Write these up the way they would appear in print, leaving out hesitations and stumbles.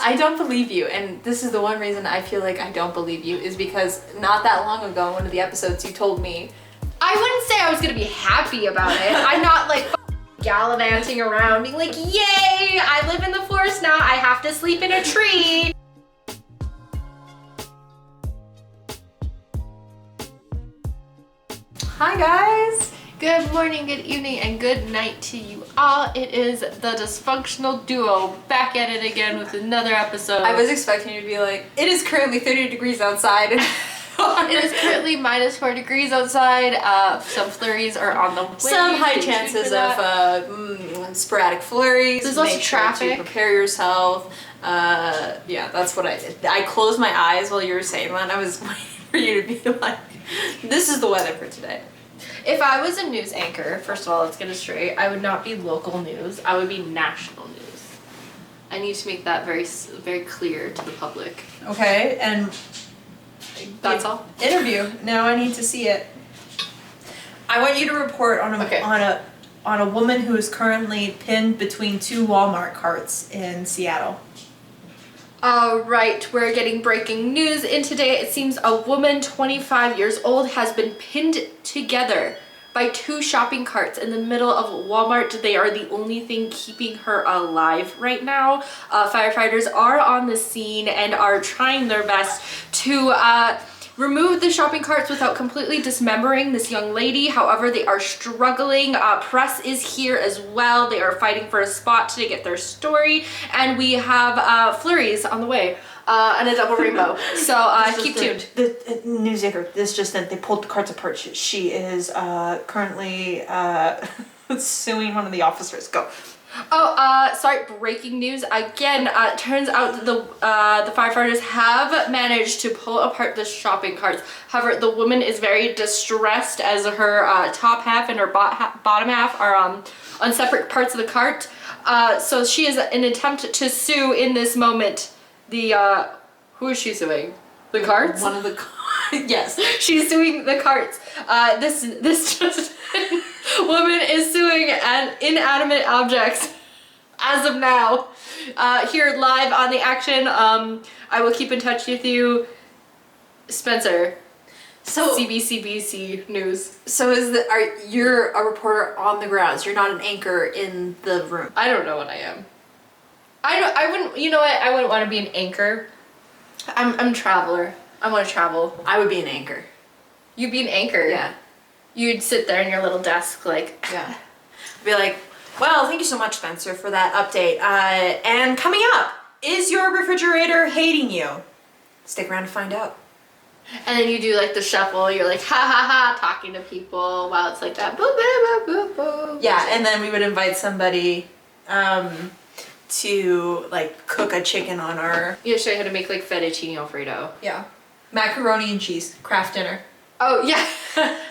I don't believe you, and this is the one reason I feel like I don't believe you, is because not that long ago in one of the episodes you told me. I wouldn't say I was gonna be happy about it. I'm not like gallivanting around being like, yay, I live in the forest now, I have to sleep in a tree. Hi guys! Good morning, good evening, and good night to you all. It is the Dysfunctional Duo back at it again with another episode. I was expecting you to be like, it is currently 30 degrees outside. It is currently -4 degrees outside. Some flurries are on the way. Some high chances of sporadic flurries. There's also Make sure traffic. to prepare yourself. Yeah, that's what I did. I closed my eyes while you were saying that. I was waiting for you to be like, this is the weather for today. If I was a news anchor, first of all, let's get it straight, I would not be local news, I would be national news. I need to make that very, very clear to the public. Okay, and that's all? Interview. Now I need to see it. I want you to report on a woman who is currently pinned between two Walmart carts in Seattle. Right, we're getting breaking news in today. It seems a woman 25 years old has been pinned together by two shopping carts in the middle of Walmart. They are the only thing keeping her alive right now. Firefighters are on the scene and are trying their best to remove the shopping carts without completely dismembering this young lady. However, they are struggling. Press is here as well. They are fighting for a spot to get their story, and we have flurries on the way and a double rainbow. So keep tuned. The news anchor, this just then, they pulled the carts apart. She is currently suing one of the officers. Go. Oh, sorry, breaking news. Again, it turns out that the firefighters have managed to pull apart the shopping carts. However, the woman is very distressed as her top half and her bottom half are on separate parts of the cart. So she is in an attempt to sue in this moment. Who is she suing? The carts? One of the yes. She's suing the carts. This just woman is suing inanimate objects as of now. Here live on the action. I will keep in touch with you, Spencer. So CBC News. So you're a reporter on the grounds? You're not an anchor in the room? I don't know what I am. I wouldn't. You know what? I wouldn't want to be an anchor. I'm a traveler. I want to travel. I would be an anchor. You'd be an anchor? Yeah. You'd sit there in your little desk like... Yeah. I'd be like, well, thank you so much, Spencer, for that update. And coming up, is your refrigerator hating you? Stick around to find out. And then you do like the shuffle. You're like, ha ha ha, talking to people while it's like that. Boop, boop, boop, boop. Yeah, and then we would invite somebody to like cook a chicken on our... You show you how to make like fettuccine alfredo. Yeah. Macaroni and cheese, craft dinner. Oh yeah,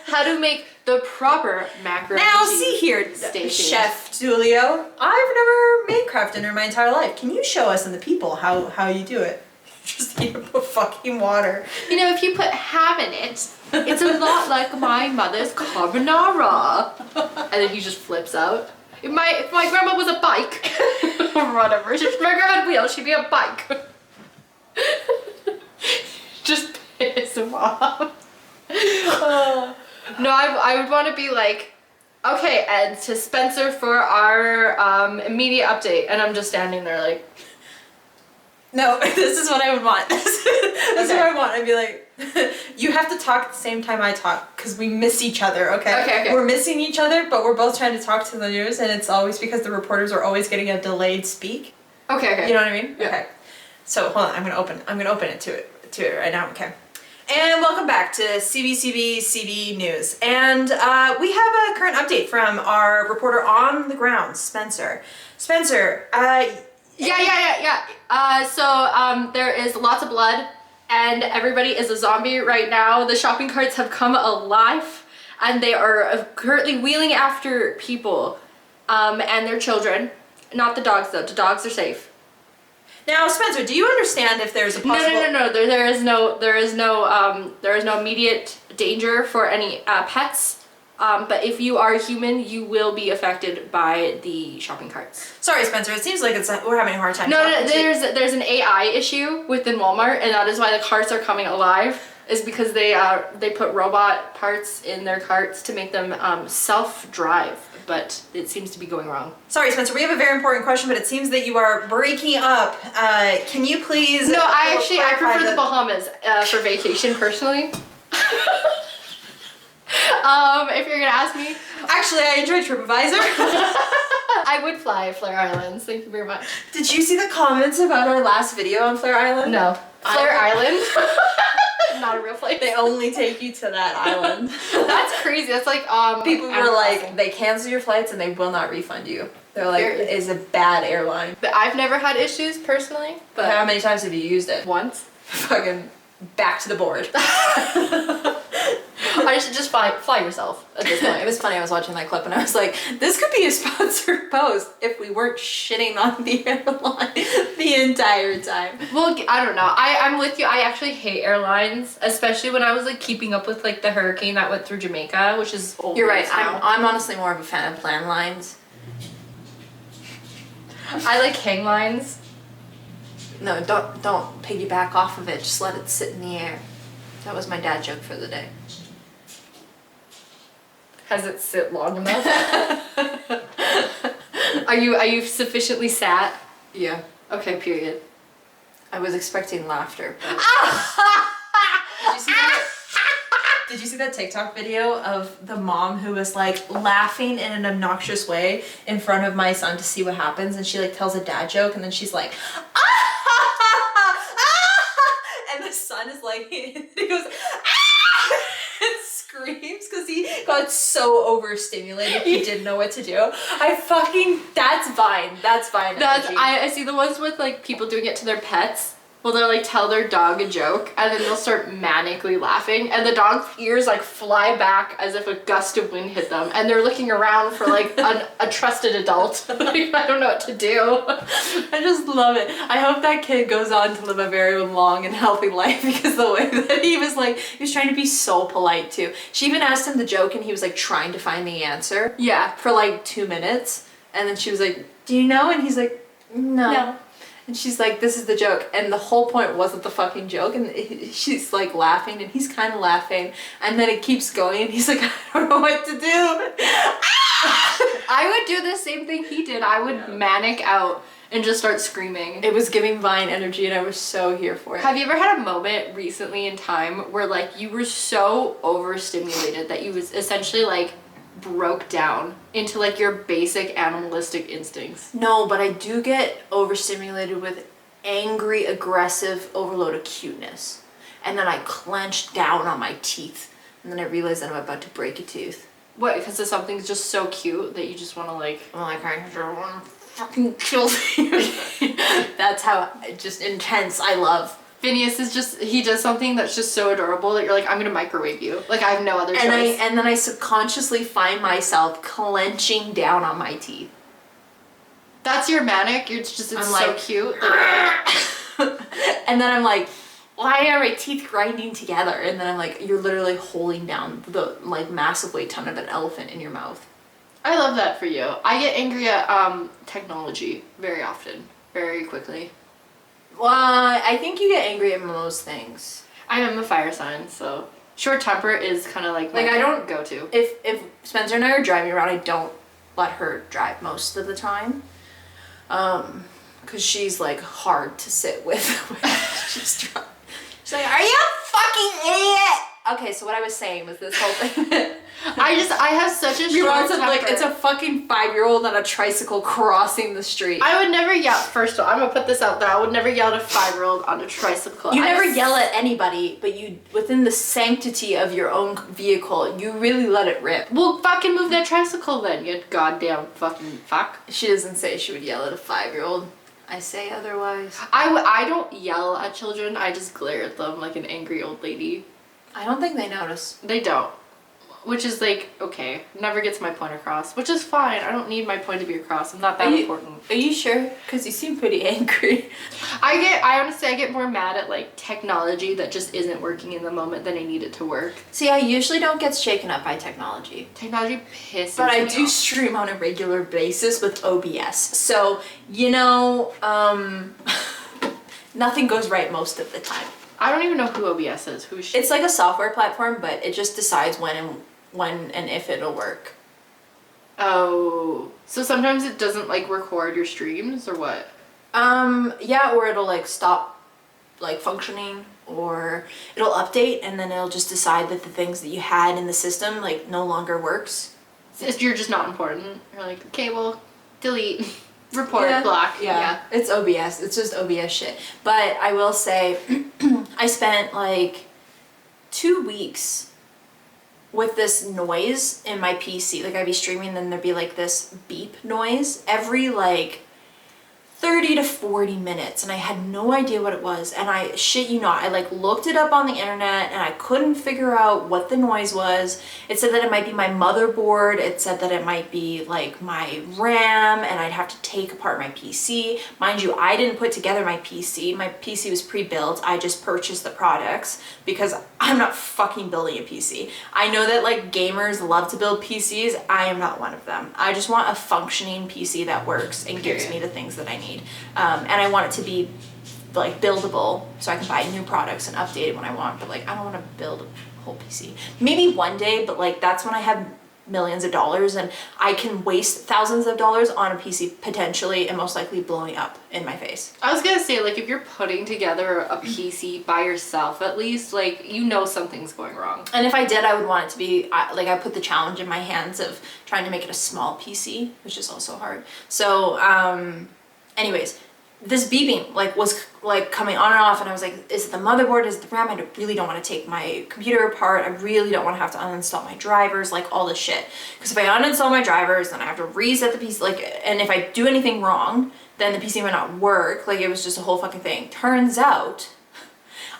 how to make the proper macaroni Now and cheese see here, station. Chef Julio, I've never made craft dinner in my entire life. Can you show us and the people how you do it? Just heat up a fucking water. You know, if you put ham in it, it's a lot like my mother's carbonara. And then he just flips out. If my grandma was a bike, or whatever, if my grandma had wheels, she'd be a bike. Just piss him off. No, I would want to be like, okay, Ed, to Spencer for our immediate update, and I'm just standing there like, no, this is what I would want. This is what I want. I'd be like, you have to talk at the same time I talk because we miss each other, okay? Okay. We're missing each other, but we're both trying to talk to the news, and it's always because the reporters are always getting a delayed speak. Okay. You know what I mean? Yeah. Okay. So hold on, I'm gonna open it to it right now. Okay. And welcome back to CB News. And we have a current update from our reporter on the ground, Spencer. Spencer, Yeah. So there is lots of blood and everybody is a zombie right now. The shopping carts have come alive and they are currently wheeling after people and their children. Not the dogs though. The dogs are safe. Now, Spencer, do you understand if there's a possible... No. There is no immediate danger for any pets. But if you are a human, you will be affected by the shopping carts. Sorry, Spencer. It seems like we're having a hard time. No, there's an AI issue within Walmart, and that is why the carts are coming alive. Is because they put robot parts in their carts to make them self-drive, but it seems to be going wrong. Sorry, Spencer. We have a very important question, but it seems that you are breaking up. Can you please? No, I prefer the Bahamas for vacation personally. If you're gonna ask me. Actually, I enjoy TripAdvisor. I would fly Flare Islands, thank you very much. Did you see the comments about our last video on Flare Island? No. Flare Island? Not a real place. They only take you to that island. That's crazy. That's like, people were like, they cancel your flights and they will not refund you. They're like, it's a bad airline. But I've never had issues personally. But how many times have you used it? Once. Fucking back to the board. I should just fly yourself at this point. It was funny, I was watching that clip and I was like, this could be a sponsored post if we weren't shitting on the airline the entire time. Well, I don't know. I'm with you. I actually hate airlines, especially when I was like keeping up with like the hurricane that went through Jamaica, which is old. You're right. Now. I'm honestly more of a fan of plan lines. I like hang lines. No, don't piggyback off of it. Just let it sit in the air. That was my dad joke for the day. Has it sit long enough? Are you sufficiently sat? Yeah. Okay, period. I was expecting laughter. Did you see that TikTok video of the mom who was like laughing in an obnoxious way in front of my son to see what happens, and she like tells a dad joke and then she's like, and the son is like, he goes, and screams because he got so overstimulated he didn't know what to do. That's Vine. That's Vine. I see the ones with like people doing it to their pets. Well, they'll like tell their dog a joke and then they'll start manically laughing and the dog's ears like fly back as if a gust of wind hit them and they're looking around for like a trusted adult. Like, I don't know what to do. I just love it. I hope that kid goes on to live a very long and healthy life because the way that he was trying to be so polite too. She even asked him the joke and he was like trying to find the answer. Yeah. For like 2 minutes. And then she was like, do you know? And he's like, no. And she's like, this is the joke. And the whole point wasn't the fucking joke. And she's like laughing and he's kind of laughing. And then it keeps going and he's like, I don't know what to do. I would do the same thing he did. I would manic out and just start screaming. It was giving Vine energy and I was so here for it. Have you ever had a moment recently in time where like you were so overstimulated that you was essentially like broke down into like your basic animalistic instincts? No, but I do get overstimulated with angry, aggressive overload of cuteness. And then I clench down on my teeth. And then I realize that I'm about to break a tooth. What, because something's just so cute that you just want to like... I'm like, I just want to fucking kill you. That's how just intense I love. Phineas is just, he does something that's just so adorable that you're like, I'm gonna microwave you. Like, I have no other choice. And then I subconsciously find myself clenching down on my teeth. That's your manic? It's so like, cute. And then I'm like, why are my teeth grinding together? And then I'm like, you're literally holding down the like massive weight ton of an elephant in your mouth. I love that for you. I get angry at technology very often, very quickly. Well, I think you get angry at most things. I am a fire sign, so short temper is kind of like I don't go to. If Spencer and I are driving around, I don't let her drive most of the time, because she's like hard to sit with. She's drunk. She's like, "Are you a fucking idiot?" Okay, so what I was saying was this whole thing. I have such a short temper. Like it's a fucking 5-year-old on a tricycle crossing the street. I would never yell. First of all, I'm gonna put this out there. I would never yell at a 5-year-old on a tricycle. You never yell at anybody, but you, within the sanctity of your own vehicle, you really let it rip. Well, fucking move that tricycle then, you goddamn fucking fuck. She doesn't say she would yell at a 5-year-old. I say otherwise. I don't yell at children. I just glare at them like an angry old lady. I don't think they notice. They don't. Which is like, okay, never gets my point across, which is fine. I don't need my point to be across. I'm not that important. Are you sure? Because you seem pretty angry. I honestly get more mad at like technology that just isn't working in the moment than I need it to work. See, I usually don't get shaken up by technology. Technology pisses But I me do off. stream on a regular basis with OBS. So, nothing goes right most of the time. I don't even know who OBS is. Who is she? It's like a software platform, but it just decides when and if it'll work. Oh. So sometimes it doesn't like record your streams or what? Yeah, or it'll like stop like functioning, or it'll update and then it'll just decide that the things that you had in the system like no longer works. You're just not important. You're like, okay, well, delete, report, block. Yeah, it's OBS. It's just OBS shit. But I will say, I spent like 2 weeks with this noise in my PC. Like I'd be streaming and then there'd be like this beep noise every like 30 to 40 minutes, and I had no idea what it was, and I shit you not, I like looked it up on the internet and I couldn't figure out what the noise was. It said that it might be my motherboard, it said that it might be like my RAM, and I'd have to take apart my PC. Mind you, I didn't put together my PC. My PC was pre-built. I just purchased the products because I'm not fucking building a PC. I know that like gamers love to build PCs. I am not one of them. I just want a functioning PC that works and gives me the things that I need. And I want it to be like buildable so I can buy new products and update it when I want, but like I don't want to build a whole PC. Maybe one day, but like that's when I have millions of dollars and I can waste thousands of dollars on a PC potentially and most likely blowing up in my face. I was gonna say, like, if you're putting together a PC by yourself at least, like, you know something's going wrong. And if I did, I would want it to be, like I put the challenge in my hands of trying to make it a small PC, which is also hard. So, anyways, this beeping like was like coming on and off, and I was like, is it the motherboard, is it the RAM? I really don't want to take my computer apart. I really don't want to have to uninstall my drivers, like all this shit. Because if I uninstall my drivers, then I have to reset the PC, like, and if I do anything wrong, then the PC might not work. Like it was just a whole fucking thing. Turns out,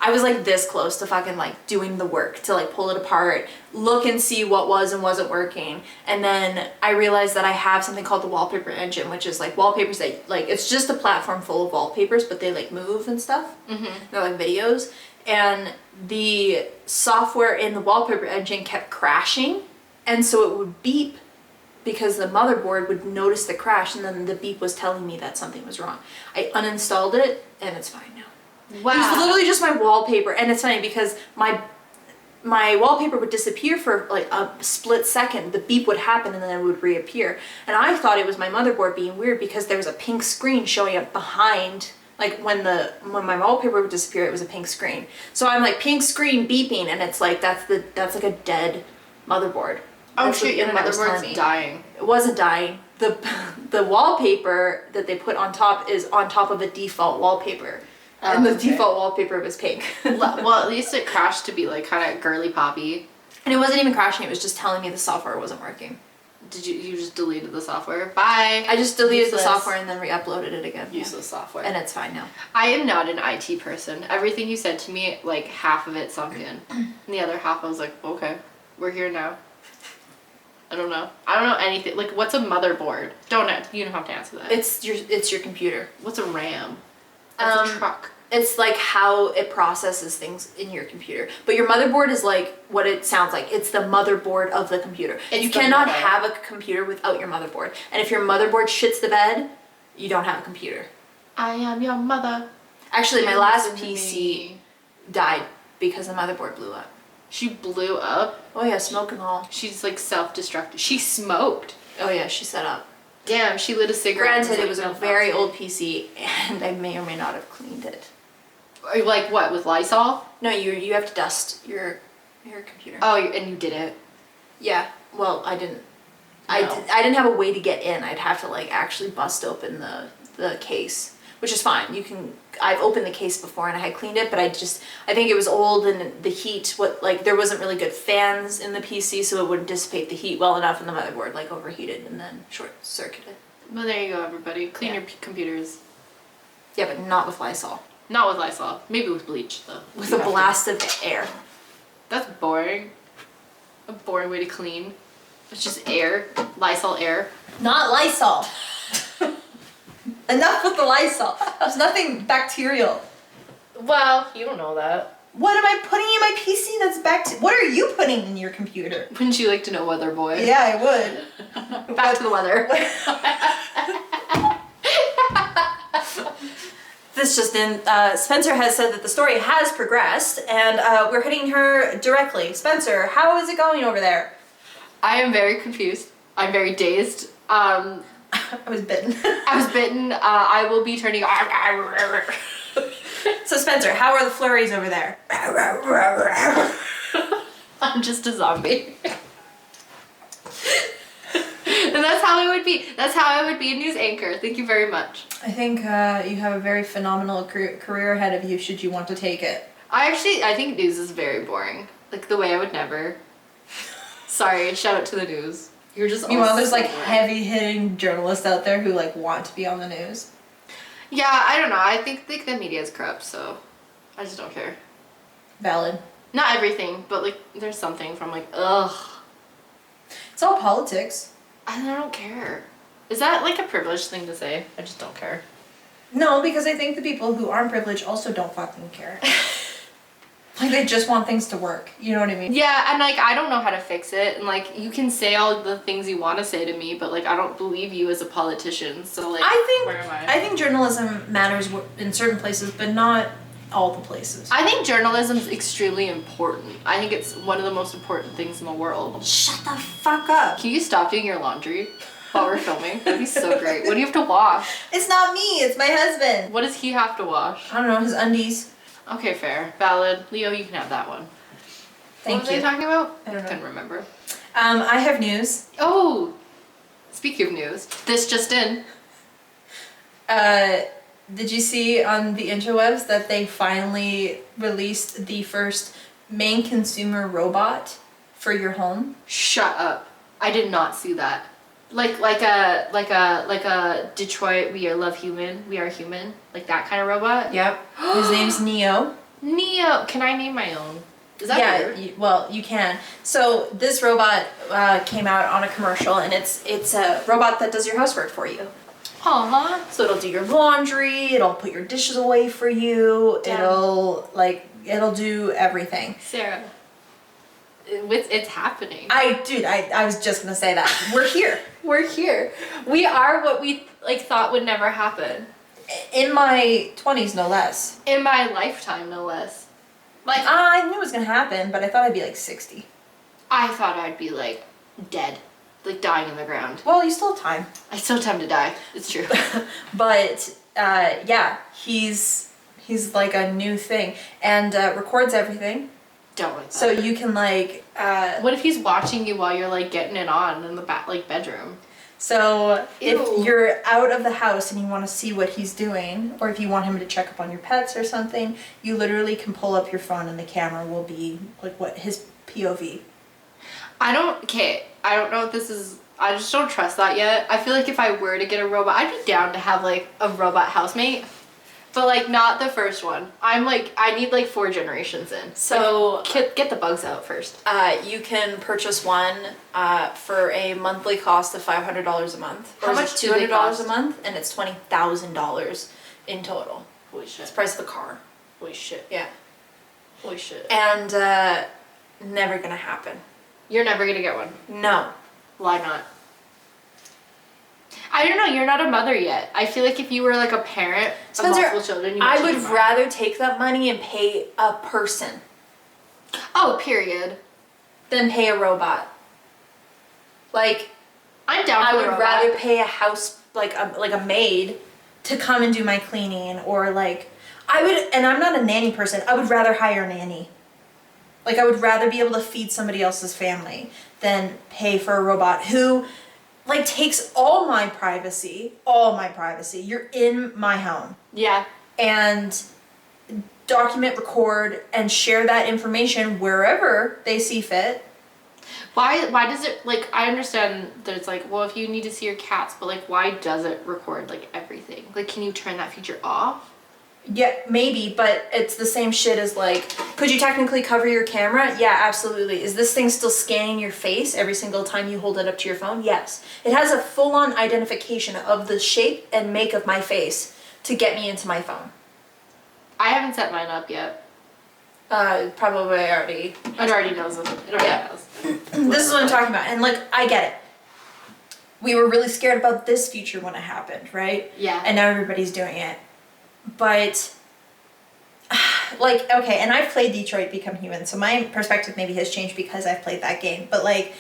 I was like this close to fucking like doing the work to like pull it apart, look and see what was and wasn't working. And then I realized that I have something called the wallpaper engine, which is like wallpapers that like, it's just a platform full of wallpapers, but they like move and stuff. They're like videos. And the software in the wallpaper engine kept crashing. And so it would beep because the motherboard would notice the crash, and then the beep was telling me that something was wrong. I uninstalled it and it's fine now. Wow. It was literally just my wallpaper, and it's funny because my wallpaper would disappear for like a split second. The beep would happen and then it would reappear. And I thought it was my motherboard being weird because there was a pink screen showing up behind. Like when my wallpaper would disappear, it was a pink screen. So I'm like, pink screen beeping, and it's like that's like a dead motherboard. Oh That's what shit, the your internet was telling motherboard's me. dying. It wasn't dying. The wallpaper that they put on top is on top of a default wallpaper. And the default wallpaper was pink. Well, at least it crashed to be like kind of girly poppy. And it wasn't even crashing, it was just telling me the software wasn't working. Did you just deleted the software? Bye. I just deleted Useless. the software and then re-uploaded it again. Useless software. And it's fine now. I am not an IT person. Everything you said to me, like half of it sunk in. And the other half I was like, okay, we're here now. I don't know anything. Like, what's a motherboard? You don't have to answer that. It's your computer. What's a RAM? That's a truck. It's like how it processes things in your computer. But your motherboard is like what it sounds like. It's the motherboard of the computer. It's you the cannot mother. have a computer without your motherboard. And if your motherboard shits the bed, you don't have a computer. I am your mother. Actually, my last Listen to PC me. died because the motherboard blew up. She blew up. Oh yeah, smoke and all. She's like self-destructed. She smoked. Oh yeah, she set up. Damn, she lit a cigarette. Granted, it was a no, very fuck. old PC, and I may or may not have cleaned it. Like what, with Lysol? No, you have to dust your computer. Oh, and you did it. Yeah. Well, I didn't. No. I didn't have a way to get in. I'd have to like actually bust open the case, which is fine. I've opened the case before and I had cleaned it, but I think it was old and the heat. There wasn't really good fans in the PC, so it wouldn't dissipate the heat well enough, and the motherboard like overheated and then short circuited. Well, there you go, everybody. Clean Yeah. your computers. Yeah, but not with Lysol. Not with Lysol. Maybe with bleach, though. With You a have to. blast of air. That's boring. a boring way to clean. It's just air, Lysol air. Not Lysol. Enough with the Lysol. There's nothing bacterial. Well, you don't know that. What am I putting in my PC that's what are you putting in your computer? Wouldn't you like to know, weather boy? Yeah, I would. Back to the weather. This just in, Spencer has said that the story has progressed, and we're hitting her directly. Spencer, how is it going over there? I am very confused. I'm very dazed. I was bitten. I was bitten. I will be turning. So Spencer, how are the flurries over there? I'm just a zombie. And that's how I would be. That's how I would be a news anchor. Thank you very much. I think you have a very phenomenal career ahead of you should you want to take it. I think news is very boring. Like the way I would never. Sorry, shout out to the news. You're just. Meanwhile, there's like boring. heavy-hitting journalists out there who like want to be on the news. Yeah, I don't know. I think the media is corrupt, so I just don't care. Valid. Not everything, but like there's something from like ugh. It's all politics. I don't care. Is that like a privileged thing to say? I just don't care. No, because I think the people who aren't privileged also don't fucking care. Like they just want things to work. You know what I mean? Yeah, and like I don't know how to fix it, and like you can say all the things you want to say to me, but like I don't believe you as a politician. So like, where am I? I think journalism matters in certain places, but not all the places. I think journalism is extremely important. I think it's one of the most important things in the world. Shut the fuck up. Can you stop doing your laundry while we're filming? That'd be so great. What do you have to wash? It's not me. It's my husband. What does he have to wash? I don't know, his undies. Okay, fair. Valid. Leo, you can have that one. Thank what you. was I talking about? I don't know. Couldn't remember. I have news. Oh! Speaking of news, this just in. Did you see on the interwebs that they finally released the first main consumer robot for your home? Shut up. I did not see that. Like a Detroit we are love human, we are human, like that kind of robot. Yep. His name's Neo. Neo. Can I name my own? Is that weird? Well, you can. So this robot came out on a commercial, and it's a robot that does your housework for you. Aww. So it'll do your laundry, it'll put your dishes away for you, Damn. it'll do everything. Sarah. It's happening. I was just gonna say that. We're here. We're here. We are what we like thought would never happen. In my 20s, no less. In my lifetime, no less. Like I knew it was gonna happen, but I thought I'd be like 60. I thought I'd be like dead, like dying in the ground. Well, you still have time. I still have time to die. It's true. But yeah, he's like a new thing and records everything. Don't like that. So you can like. What if he's watching you while you're like getting it on in the bedroom? So Ew. if you're out of the house and you want to see what he's doing, or if you want him to check up on your pets or something, you literally can pull up your phone and the camera will be like what his POV. I don't know if this is. I just don't trust that yet. I feel like if I were to get a robot, I'd be down to have like a robot housemate. But like not the first one. I need like 4 generations in. So like, get the bugs out first. you can purchase one for a monthly cost of $500 a month. How much do they $200 cost? a month, and it's $20,000 in total. Holy It's shit. the price of the car. Holy shit. Yeah. Holy shit. And never gonna happen. You're never gonna get one. No. Why not? I don't know, you're not a mother yet. I feel like if you were like a parent Spencer, of multiple children, you I would change your mind. rather take that money and pay a person Oh, period. than pay a robot. Like, I'm down for I the would robot. rather pay a house like a maid to come and do my cleaning, or like and I'm not a nanny person. I would rather hire a nanny. Like I would rather be able to feed somebody else's family than pay for a robot who like takes all my privacy. You're in my home. Yeah. And document, record, and share that information wherever they see fit. Why does it, like, I understand that it's like, well, if you need to see your cats, but like, why does it record like everything? Like, can you turn that feature off? Yeah, maybe, but it's the same shit as like, could you technically cover your camera? Yeah, absolutely. Is this thing still scanning your face every single time you hold it up to your phone? Yes. It has a full-on identification of the shape and make of my face to get me into my phone. I haven't set mine up yet. Probably already. It already knows. It already knows. This is what I'm talking about. And like, I get it. We were really scared about this feature when it happened, right? Yeah. And now everybody's doing it. But, like, okay, and I've played Detroit Become Human, so my perspective maybe has changed because I've played that game. But, like,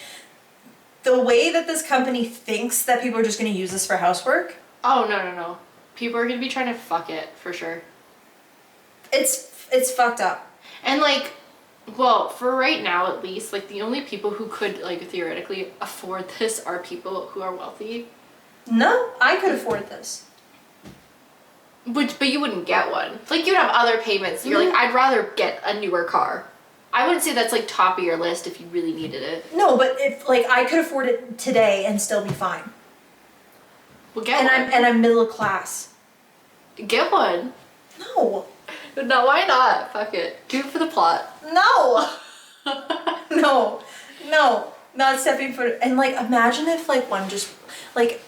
the way that this company thinks that people are just going to use this for housework. Oh, no. People are going to be trying to fuck it, for sure. It's fucked up. And, like, well, for right now at least, like, the only people who could, like, theoretically afford this are people who are wealthy. No, I could afford this. But you wouldn't get one. Like, you'd have other payments. You're like, I'd rather get a newer car. I wouldn't say that's, like, top of your list if you really needed it. No, but if, like, I could afford it today and still be fine. Well, get one. And I'm middle class. Get one. No. No, why not? Fuck it. Do it for the plot. No. No. Not stepping foot. And, like, imagine if, like, one just, like,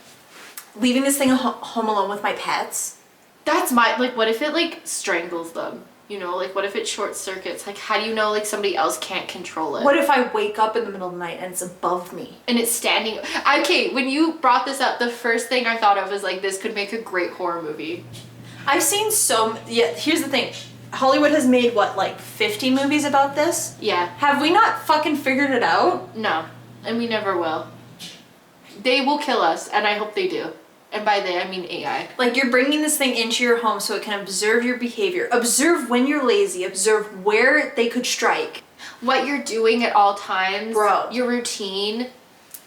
leaving this thing home alone with my pets. That's my, like, what if it, like, strangles them? You know, like, what if it short circuits? Like, how do you know, like, somebody else can't control it? What if I wake up in the middle of the night and it's above me? And it's standing... Okay, when you brought this up, the first thing I thought of was, like, this could make a great horror movie. I've seen yeah, here's the thing. Hollywood has made, what, like 50 movies about this? Yeah. Have we not fucking figured it out? No. And we never will. They will kill us, and I hope they do. And by they, I mean AI. Like, you're bringing this thing into your home so it can observe your behavior. Observe when you're lazy. Observe where they could strike. What you're doing at all times. Bro. Your routine.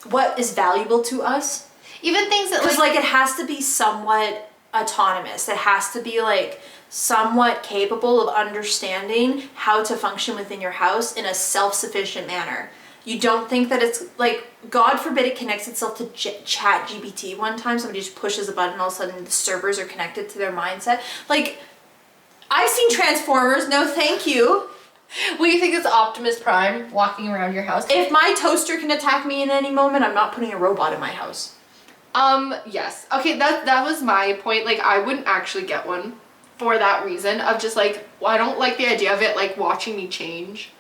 What is valuable to us. Even things that, because, like, it has to be somewhat autonomous. It has to be, like, somewhat capable of understanding how to function within your house in a self-sufficient manner. You don't think that it's, like, God forbid it connects itself to Chat GPT one time. Somebody just pushes a button, all of a sudden the servers are connected to their mindset. Like, I've seen Transformers, no thank you. Well, you think it's Optimus Prime walking around your house? If my toaster can attack me in any moment, I'm not putting a robot in my house. Yes. Okay, that was my point. Like, I wouldn't actually get one for that reason of just, like, well, I don't like the idea of it, like, watching me change.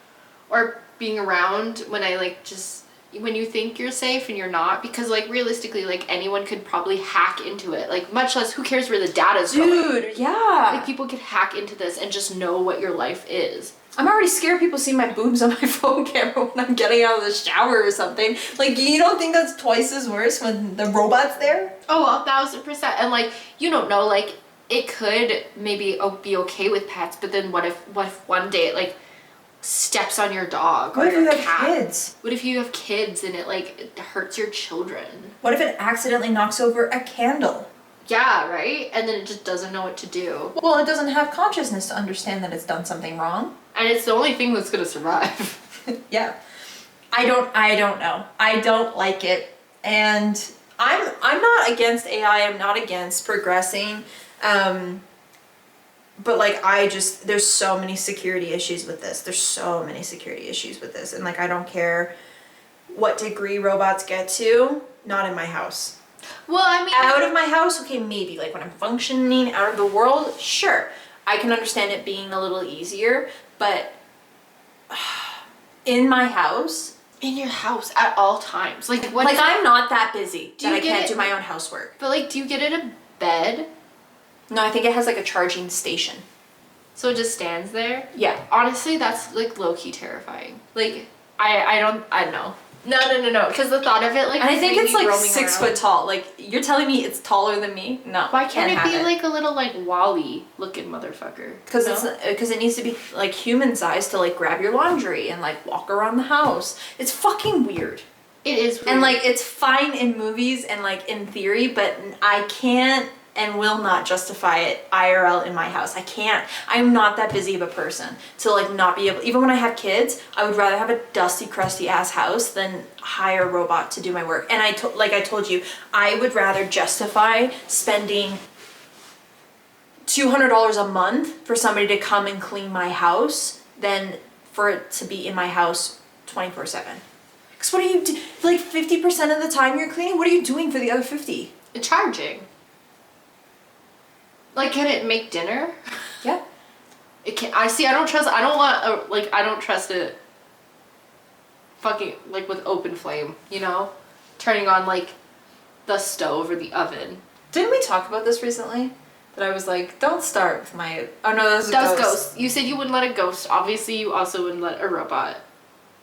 Or being around when I, like, just, when you think you're safe and you're not, because, like, realistically, like, anyone could probably hack into it, like, much less, who cares where the data's going? Dude, yeah. Like, people could hack into this and just know what your life is. I'm already scared people see my boobs on my phone camera when I'm getting out of the shower or something. Like, you don't think that's twice as worse when the robot's there? Oh, 1,000%. And, like, you don't know, like, it could maybe be okay with pets, but then what if one day it, like, steps on your dog or what if your you have cat? kids? What if you have kids and it hurts your children? What if it accidentally knocks over a candle? Yeah, right? And then it just doesn't know what to do. Well, it doesn't have consciousness to understand that it's done something wrong. And it's the only thing that's gonna survive. Yeah. I don't know. I don't like it. And I'm not against AI, I'm not against progressing. But, like, there's so many security issues with this. And, like, I don't care what degree robots get to, not in my house. Well, I mean... Out of my house, okay, maybe. Like, when I'm functioning out of the world, sure. I can understand it being a little easier, but in my house... In your house at all times. Like, what? Like, I'm not that busy that I can't do my own housework. But, like, do you get it a bed? No, I think it has, like, a charging station. So it just stands there? Yeah. Honestly, that's, like, low-key terrifying. Like, I don't know. No. Because the thought of it, like, and I think it's, like, roaming 6 around. foot tall. Like, you're telling me it's taller than me? No, Why can't have it be like a little, like, Wall-E looking motherfucker? Because it needs to be, like, human sized to, like, grab your laundry and, like, walk around the house. It's fucking weird. It is weird. And, like, it's fine in movies and, like, in theory, but I can't and will not justify it IRL in my house. I can't. I'm not that busy of a person to, like, not be able... Even when I have kids, I would rather have a dusty, crusty ass house than hire a robot to do my work. And like I told you, I would rather justify spending $200 a month for somebody to come and clean my house than for it to be in my house 24/7. Because what are you do? Like 50% of the time you're cleaning, what are you doing for the other 50? Charging. Like, can it make dinner? Yeah. It can. I don't trust it. Fucking like with open flame, you know, turning on like the stove or the oven. Didn't we talk about this recently? That I was like, don't start with my. Oh no, that was a That was ghost. ghost. You said you wouldn't let a ghost. Obviously, you also wouldn't let a robot.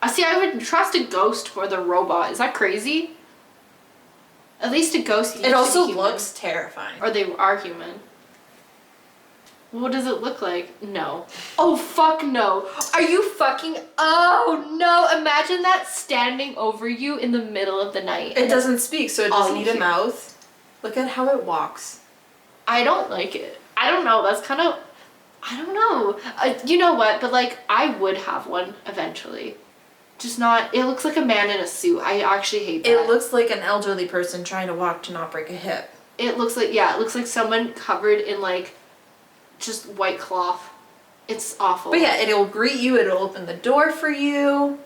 I would trust a ghost more than a robot. Is that crazy? At least a ghost. It also looks terrifying. Or they are human. What does it look like? No. Oh, fuck no. Are you fucking... Oh, no. Imagine that standing over you in the middle of the night. It doesn't speak, so it doesn't need a hear. mouth. Look at how it walks. I don't like it. I don't know. That's kind of... I don't know. You know what? But, like, I would have one eventually. Just not... It looks like a man in a suit. I actually hate that. It looks like an elderly person trying to walk to not break a hip. It looks like... Yeah, it looks like someone covered in, like... just white cloth. It's awful. But yeah, it'll greet you, it'll open the door for you.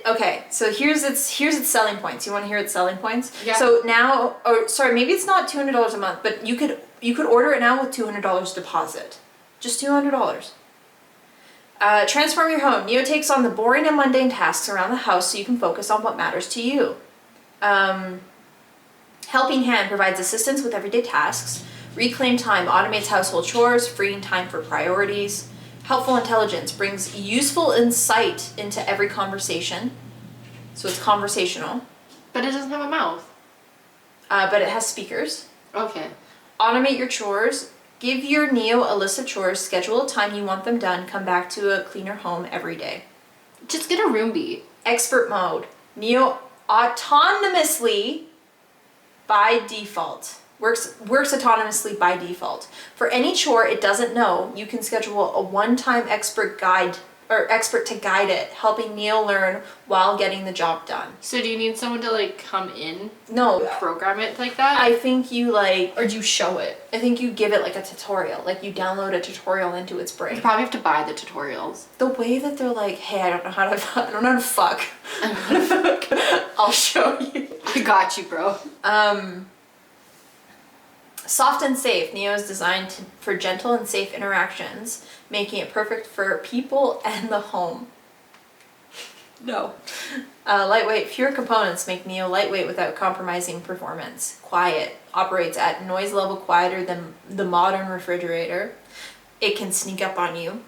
Okay, so here's its selling points. You want to hear its selling points? Yeah. So now, or sorry, maybe it's not $200 a month, but you could order it now with $200 deposit. Just $200. Transform your home. Neo takes on the boring and mundane tasks around the house so you can focus on what matters to you. Helping Hand provides assistance with everyday tasks. Reclaim Time automates household chores, freeing time for priorities. Helpful Intelligence brings useful insight into every conversation. So it's conversational. But it doesn't have a mouth. But it has speakers. Okay. Automate your chores. Give your Neo a list of chores, schedule a time you want them done, come back to a cleaner home every day. Just get a room beat. Expert Mode. Neo autonomously by default. Works autonomously by default. For any chore it doesn't know, you can schedule a one-time expert to guide it, helping Neo learn while getting the job done. So do you need someone to like come in? No. Program it like that? I think you like... Or do you show it? I think you give it like a tutorial. Like you download a tutorial into its brain. You probably have to buy the tutorials. The way that they're like, hey, I don't know how to fuck. I'll show you. I got you, bro. Soft and safe. Neo is designed for gentle and safe interactions, making it perfect for people and the home. No. Lightweight. Fewer components make Neo lightweight without compromising performance. Quiet. Operates at noise level quieter than the modern refrigerator. It can sneak up on you.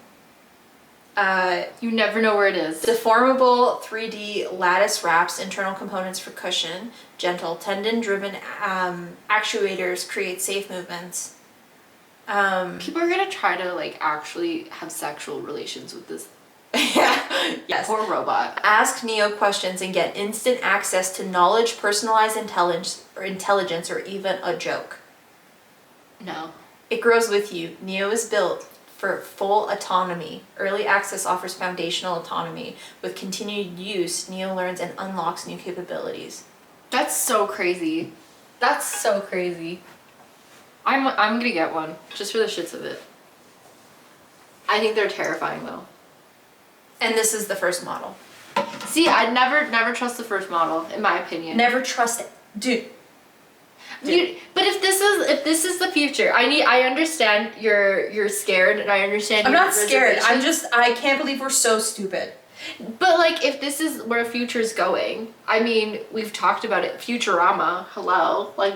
You never know where it is. Deformable 3D lattice wraps internal components for cushion. Gentle tendon-driven actuators create safe movements. People are gonna try to like actually have sexual relations with this Yeah. Yes. poor robot. Ask Neo questions and get instant access to knowledge, personalized intelligence, or even a joke. No. It grows with you. Neo is built for full autonomy. Early access offers foundational autonomy. With continued use, Neo learns and unlocks new capabilities. That's so crazy. That's so crazy. I'm gonna get one just for the shits of it. I think they're terrifying though. And this is the first model. See, I'd never trust the first model, in my opinion. Never trust it. Dude. But if this is the future, I understand you're scared, and I understand. I'm your not scared. reservations. I can't believe we're so stupid. But like, if this is where future's going, I mean, we've talked about it. Futurama, hello, like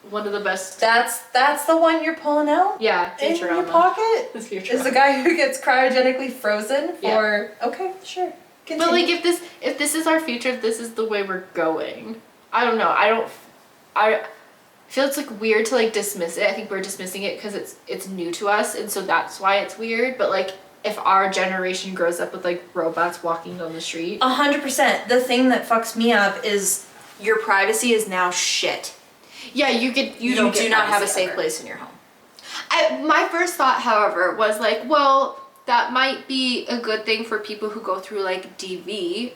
one of the best. That's the one you're pulling out? Yeah, In Futurama. your pocket? It's Futurama. Is the guy who gets cryogenically frozen for... Yeah. Okay, sure. Continue. But like, if this is our future, if this is the way we're going, I don't know. I feel it's like weird to like dismiss it. I think we're dismissing it because it's new to us, and so that's why it's weird. But like, if our generation grows up with like robots walking down the street, 100%. The thing that fucks me up is your privacy is now shit. yeah, you don't do not have a privacy safe ever. place in your home. My first thought, however, was like, well, that might be a good thing for people who go through like DV,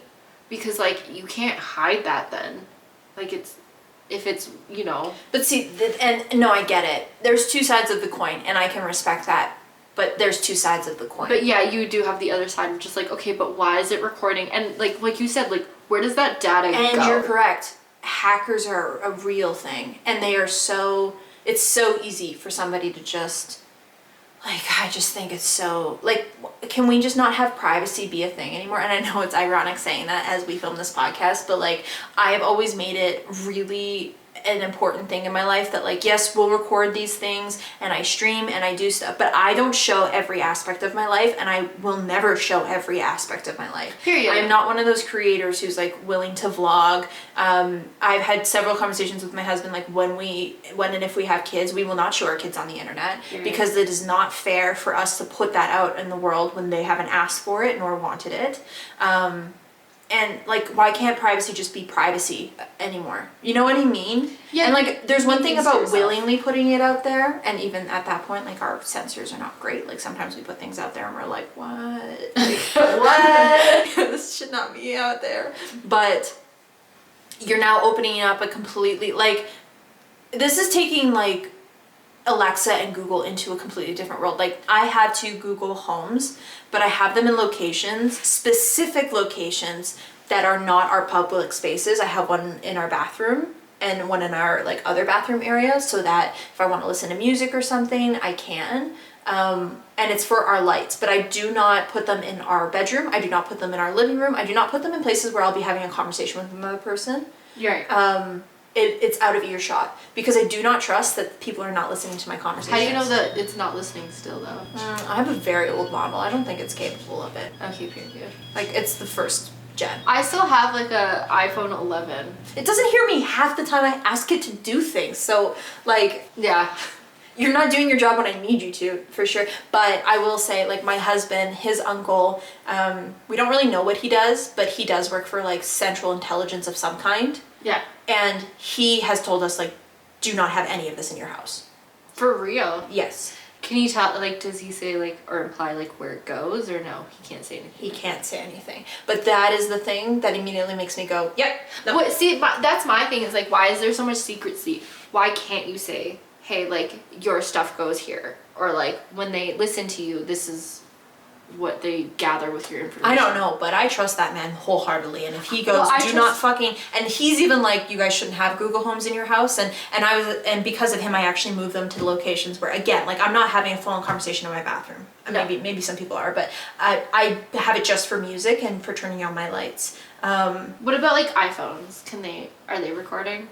because like you can't hide that then, like it's if it's, you know. But see, and no, I get it. There's two sides of the coin, and I can respect that. But there's two sides of the coin. But yeah, you do have the other side of just like, okay, but why is it recording? And like you said, like, where does that data go? And you're correct. Hackers are a real thing, and they are so, it's so easy for somebody to just, like, I just think it's so, like, can we just not have privacy be a thing anymore? And I know it's ironic saying that as we film this podcast, but like, I have always made it really an important thing in my life that, like, yes, we'll record these things and I stream and I do stuff, but I don't show every aspect of my life, and I will never show every aspect of my life. Period. I'm not one of those creators who's like willing to vlog. I've had several conversations with my husband, like when and if we have kids, we will not show our kids on the internet because it is not fair for us to put that out in the world when they haven't asked for it nor wanted it. And like, why can't privacy just be privacy anymore? You know what I mean? Yeah. And like, there's one thing about yourself. willingly putting it out there, and even at that point, like, our censors are not great. Like, sometimes we put things out there and we're like, what? Like, what? This should not be out there. But you're now opening up a completely, like, this is taking like Alexa and Google into a completely different world. Like, I have two Google Homes, but I have them in locations, specific locations that are not our public spaces. I have one in our bathroom and one in our like other bathroom areas, so that if I want to listen to music or something, I can. And it's for our lights, but I do not put them in our bedroom. I do not put them in our living room. I do not put them in places where I'll be having a conversation with another person. You're right. It's out of earshot because I do not trust that people are not listening to my conversations. How do you know that it's not listening still though? I have a very old model. I don't think it's capable of it. Okay, period. Like, it's the first gen. I still have like a iPhone 11. It doesn't hear me half the time I ask it to do things. So, like, Yeah. you're not doing your job when I need you to, for sure. But I will say, like, my husband, his uncle, we don't really know what he does, but he does work for like Central Intelligence of some kind. Yeah. And he has told us, like, do not have any of this in your house. For real? Yes. Can you tell, like, does he say, like, or imply, like, where it goes, or no? He can't say anything. He can't say anything. But that is the thing that immediately makes me go, yep. No. What, see, that's my thing, is, like, why is there so much secrecy? Why can't you say, hey, like, your stuff goes here? Or, like, when they listen to you, this is what they gather with your information. I don't know, but I trust that man wholeheartedly. And if he goes, Well, do not fucking, and he's even like, you guys shouldn't have Google Homes in your house. And because of him, I actually moved them to locations where, again, like, I'm not having a full-on conversation in my bathroom. No. Maybe some people are, but I have it just for music and for turning on my lights. What about, like, iPhones? Are they recording?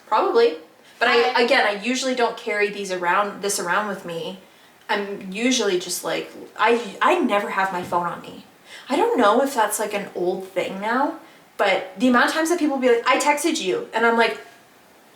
Probably. But I usually don't carry this around with me. I'm usually just like, I never have my phone on me. I don't know if that's like an old thing now, but the amount of times that people be like, I texted you, and I'm like,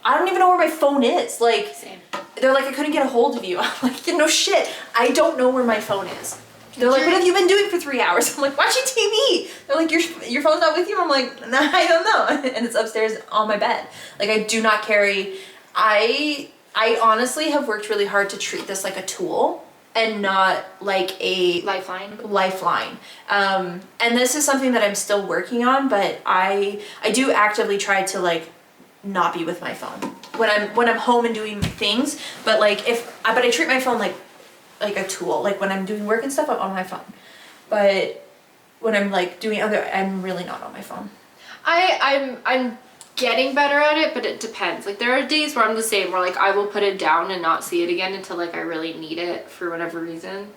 I don't even know where my phone is. Like, Same. they're like, I couldn't get a hold of you. I'm like, no shit, I don't know where my phone is. They're like, what have you been doing for 3 hours? I'm like, watching TV. They're like, your phone's not with you? I'm like, no, I don't know. And it's upstairs on my bed. Like, I do not carry, I honestly have worked really hard to treat this like a tool and not like a lifeline. And this is something that I'm still working on, but I do actively try to like not be with my phone when I'm home and doing things. But like but I treat my phone like a tool. Like when I'm doing work and stuff, I'm on my phone. But when I'm like doing I'm really not on my phone. I'm getting better at it, but it depends. Like, there are days where I'm the same, where like I will put it down and not see it again until like I really need it for whatever reason.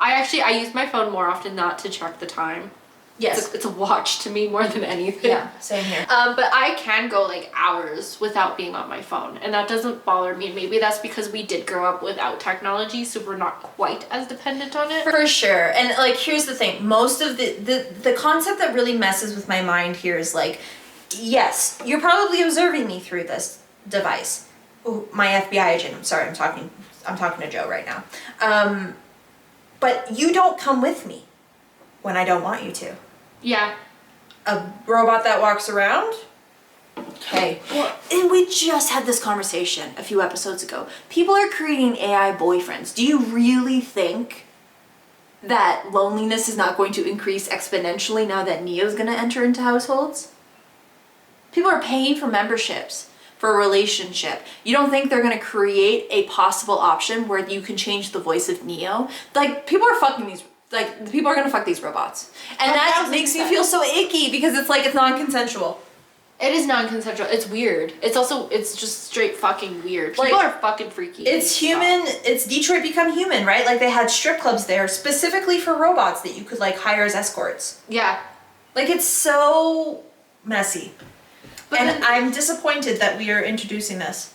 I use my phone more often not to check the time. Yes. It's a watch to me more than anything. Yeah, same here. But I can go like hours without being on my phone, and that doesn't bother me. Maybe that's because we did grow up without technology, so we're not quite as dependent on it. For sure. And like, here's the thing. Most of the concept that really messes with my mind here is like, yes, you're probably observing me through this device. Ooh, my FBI agent. I'm sorry, I'm talking to Joe right now. But you don't come with me when I don't want you to. Yeah. A robot that walks around? Okay. Well, and we just had this conversation a few episodes ago. People are creating AI boyfriends. Do you really think that loneliness is not going to increase exponentially now that Neo's going to enter into households? People are paying for memberships for a relationship. You don't think they're gonna create a possible option where you can change the voice of Neo? Like, people are fucking these, like, people are gonna fuck these robots. And that makes me feel so icky because it's like, it's non-consensual. It is non-consensual. It's weird. It's also, it's just straight fucking weird. People Like, are fucking freaky. It's human, it's Detroit Become Human, right? Like, they had strip clubs there specifically for robots that you could, like, hire as escorts. Yeah. Like, it's so messy. But and then, I'm disappointed that we are introducing this.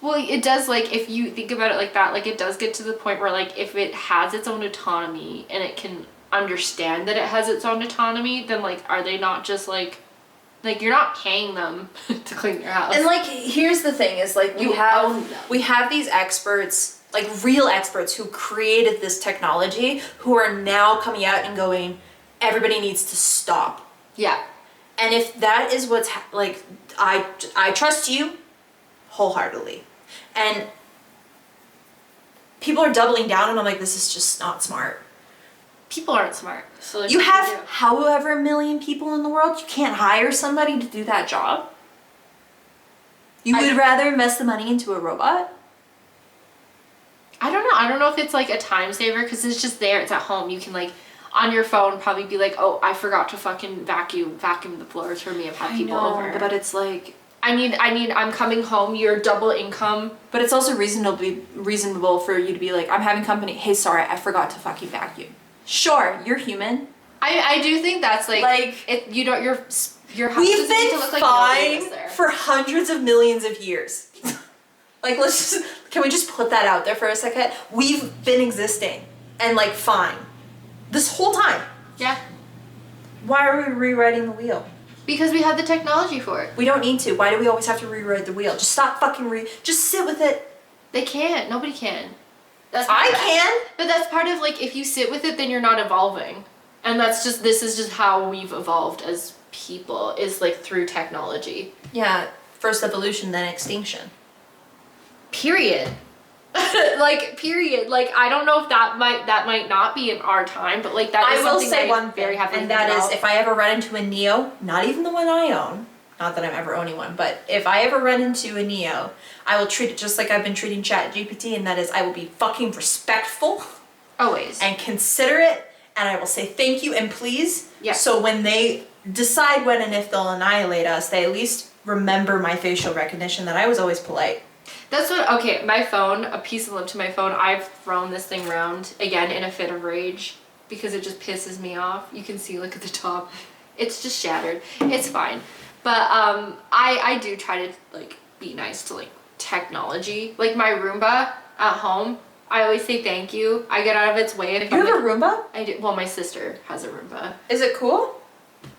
well, it does, like, if you think about it like that, like, it does get to the point where, like, if it has its own autonomy and it can understand that it has its own autonomy, then, like, are they not just, like, you're not paying them to clean your house. And, like, here's the thing is, like, You own them. we have these experts, like, real experts who created this technology who are now coming out and going, everybody needs to stop. Yeah. And if that is what's, like, I trust you wholeheartedly. And people are doubling down and I'm like, this is just not smart. People aren't smart. So You have however million people in the world, you can't hire somebody to do that job? You would rather invest the money into a robot? I don't know. I don't know if it's like a time saver because it's just there. It's at home. You can like on your phone probably be like, oh, I forgot to fucking vacuum the floors for me. I've had people over. But it's like, I'm coming home. You're double income. but it's also reasonable for you to be like, I'm having company. Hey, sorry, I forgot to fucking vacuum. Sure, you're human. I do think that's like it. You know, your house We've doesn't need to been look like nobody lives fine there. for hundreds of millions of years. Like, can we just put that out there for a second? We've been existing and like fine this whole time. Yeah. Why are we rewriting the wheel? Because we have the technology for it. We don't need to. Why do we always have to rewrite the wheel? Just stop fucking just sit with it. They can't. Nobody can. I can. But that's part of like if you sit with it, then you're not evolving, and this is just how we've evolved as people is like through technology. Yeah, first evolution, then extinction. Period. Period. Like I don't know if that might not be in our time, but like that is I will something say that one I very thing, happily and that think is about. if I ever run into a Neo, not even the one I own, not that I'm ever owning one, but if I ever run into a Neo, I will treat it just like I've been treating ChatGPT, and that is I will be fucking respectful. Always. And considerate, and I will say thank you and please. Yeah. So when they decide when and if they'll annihilate us, they at least remember my facial recognition that I was always polite. That's what, okay, my phone, a piece of lip to my phone, I've thrown this thing around, again, in a fit of rage, because it just pisses me off. You can see, look at the top. It's just shattered. It's fine. But, I do try to, like, be nice to, like, technology. Like, my Roomba at home, I always say thank you. I get out of its way. If You have a Roomba? I do. Well, my sister has a Roomba. Is it cool?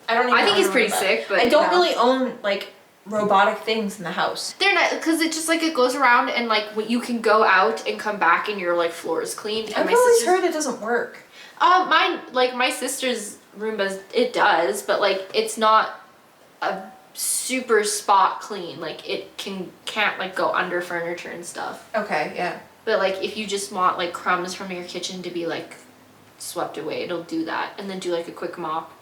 I don't even I think own he's a pretty Roomba. sick, but I don't no. really own, like, robotic things in the house. They're not, because it just, like, it goes around and, like, you can go out and come back and your, like, floor is clean. And I've always heard it doesn't work. Mine, like, my sister's Roomba, it does, but, like, it's not a super spot clean. Like, it can't, like, go under furniture and stuff. Okay, yeah. But, like, if you just want, like, crumbs from your kitchen to be, like, swept away, it'll do that. And then do, like, a quick mop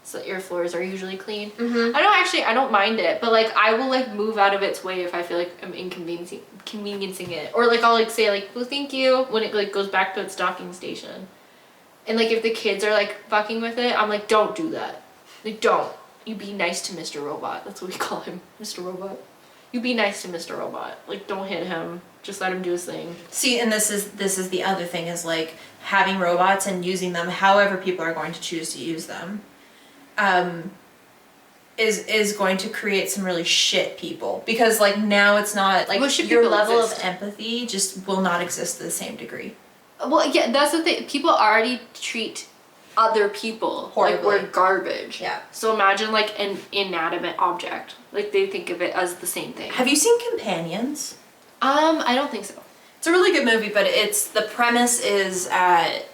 so that your floors are usually clean. Mm-hmm. I don't mind it, but, like, I will, like, move out of its way if I feel like I'm inconveniencing it. Or, like, I'll, like, say, like, well, thank you, when it, like, goes back to its docking station. And, like, if the kids are, like, fucking with it, I'm like, don't do that. Like, don't. You be nice to Mr. Robot. That's what we call him, Mr. Robot. You be nice to Mr. Robot. Like, don't hit him. Just let him do his thing. See, and this is the other thing is, like, having robots and using them however people are going to choose to use them. Is going to create some really shit people, because like now it's not like your level of empathy just will not exist to the same degree. Well, yeah, that's the thing. People already treat other people horribly. Like we're garbage. Yeah. So imagine like an inanimate object. Like they think of it as the same thing. Have you seen Companions? I don't think so. It's a really good movie, but the premise is that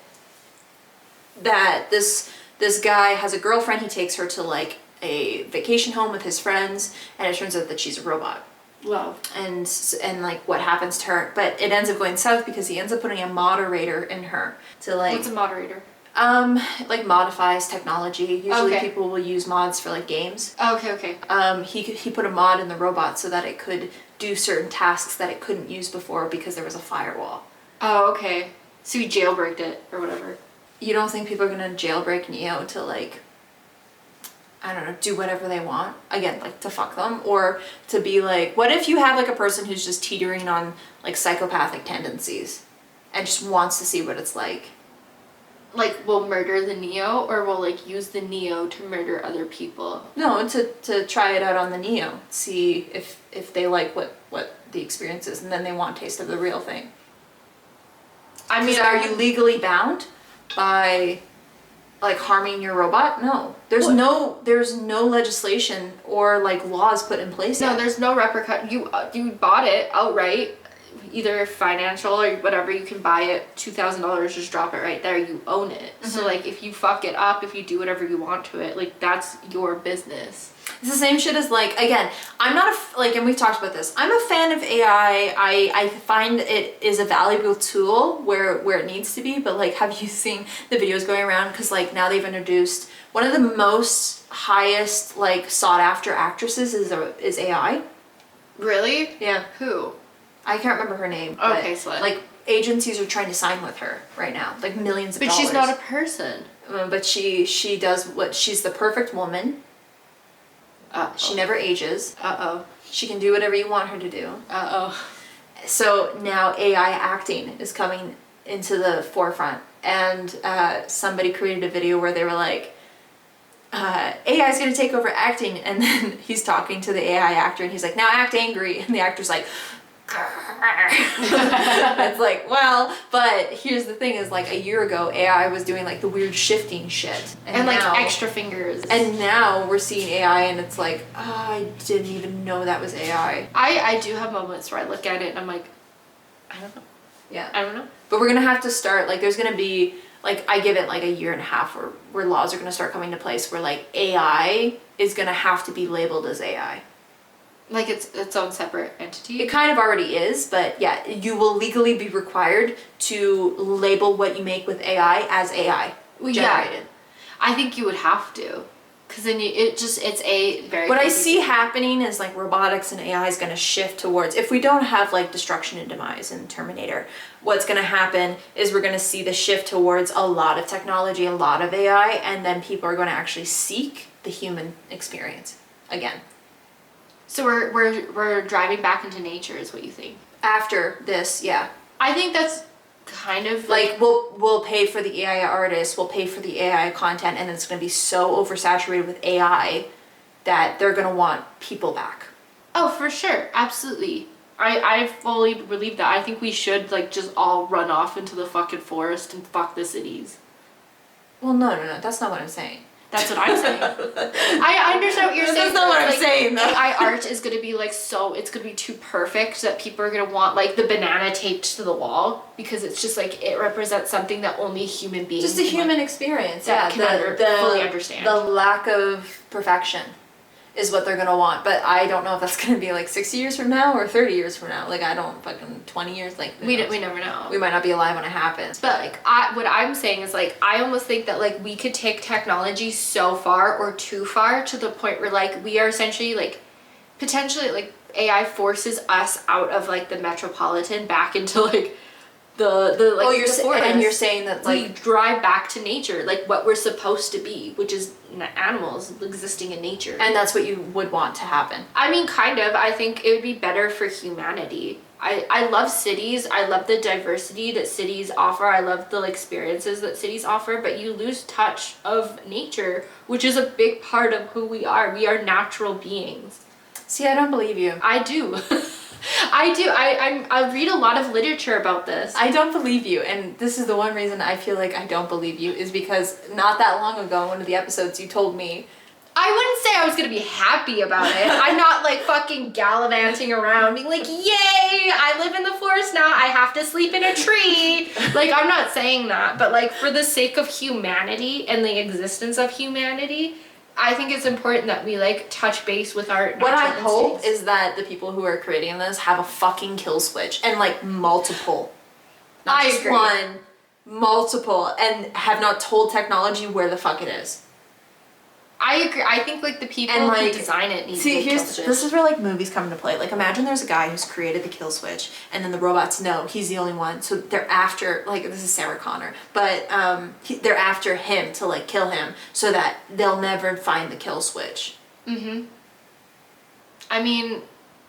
this guy has a girlfriend. He takes her to like a vacation home with his friends, and it turns out that she's a robot. Wow. And like what happens to her, but it ends up going south because he ends up putting a moderator in her to like. What's a moderator? Like modifies technology. Usually Okay. people will use mods for like games. Okay. He put a mod in the robot so that it could do certain tasks that it couldn't use before because there was a firewall. Oh, okay. So you jailbreaked it or whatever. You don't think people are gonna jailbreak Neo to like, I don't know, do whatever they want? Again, like to fuck them, or to be like, what if you have like a person who's just teetering on like psychopathic tendencies and just wants to see what it's like? Like, will murder the Neo, or will like use the Neo to murder other people? No, to try it out on the Neo, see if they like what the experience is, and then they want a taste of the real thing. I mean, Are you legally bound by like harming your robot? No. There's no legislation or like laws put in place No, yet. there's no repercussion. You bought it outright, either financial or whatever. You can buy it $2,000, just drop it right there. You own it. So like, if you fuck it up, if you do whatever you want to it, like that's your business. It's the same shit as like, again, I'm not and we've talked about this. I'm a fan of AI. I find it is a valuable tool where it needs to be, but like, have you seen the videos going around? Because like now they've introduced one of the most highest like sought after actresses is AI. Really? Yeah. Who? I can't remember her name. Okay, but, so like agencies are trying to sign with her right now, like millions of But dollars. she's not a person. But she does what she's the perfect woman. She never ages. She can do whatever you want her to do. So now AI acting is coming into the forefront, and somebody created a video where they were like, AI is going to take over acting, and then he's talking to the AI actor and he's like, now act angry, and the actor's like, it's like, well, but here's the thing is like a year ago AI was doing like the weird shifting shit And like now, extra fingers. and now we're seeing AI and it's like, oh, I didn't even know that was AI. I do have moments where I look at it and I'm like, I don't know. Yeah, I don't know. but we're gonna have to start like, there's gonna be like, I give it like a year and a half where laws are gonna start coming into place where like AI is gonna have to be labeled as AI. Like its own separate entity. It kind of already is, but yeah, you will legally be required to label what you make with AI as AI generated. I think you would have to, because then it's a very. What I see happening is like robotics and AI is going to shift towards, if we don't have like destruction and demise in Terminator, what's going to happen is we're going to see the shift towards a lot of technology, a lot of AI, and then people are going to actually seek the human experience again. So we're driving back into nature, is what you think? After this, yeah. I think that's kind of Like we'll pay for the AI artists, we'll pay for the AI content, and it's going to be so oversaturated with AI that they're going to want people back. Oh, for sure, absolutely. I fully believe that. I think we should like just all run off into the fucking forest and fuck the cities. Well, no, that's not what I'm saying. That's what I'm saying. I understand what you're saying. That's not what I'm saying, though. AI art is going to be like it's going to be too perfect that people are going to want like the banana taped to the wall because it's just like it represents something that only human beings Just a can, human like, experience, that yeah. can fully understand. The lack of perfection is what they're going to want, but I don't know if that's going to be like 60 years from now or 30 years from now. Like, I don't fucking 20 years, like, we never know. We might not be alive when it happens. But like what I'm saying is like I almost think that like we could take technology so far or too far to the point where like we are essentially like potentially like AI forces us out of like the metropolitan back into like the like the forest. And you're saying that we like drive back to nature, like what we're supposed to be, which is animals existing in nature. and that's what you would want to happen. I mean, kind of. I think it would be better for humanity. I love cities. I love the diversity that cities offer. I love the experiences that cities offer, but you lose touch of nature, which is a big part of who we are. We are natural beings. See, I don't believe you. I do. I do. I read a lot of literature about this. I don't believe you, and this is the one reason I feel like I don't believe you is because not that long ago in one of the episodes you told me I wouldn't say I was gonna be happy about it. I'm not like fucking gallivanting around being like, yay, I live in the forest now, I have to sleep in a tree. Like, I'm not saying that, but like for the sake of humanity and the existence of humanity, I think it's important that we like touch base with our what I natural hope instincts. is that the people who are creating this have a fucking kill switch and like multiple. Not I just agree. one, multiple, and have not told technology where the fuck it is. I agree. I think like the people And, who like, design it need to See, get kill switch. this is where like movies come into play. Like, imagine there's a guy who's created the kill switch, and then the robots know he's the only one, so they're after, like, this is Sarah Connor, but they're after him to like kill him, so that they'll never find the kill switch. Mm-hmm. I mean,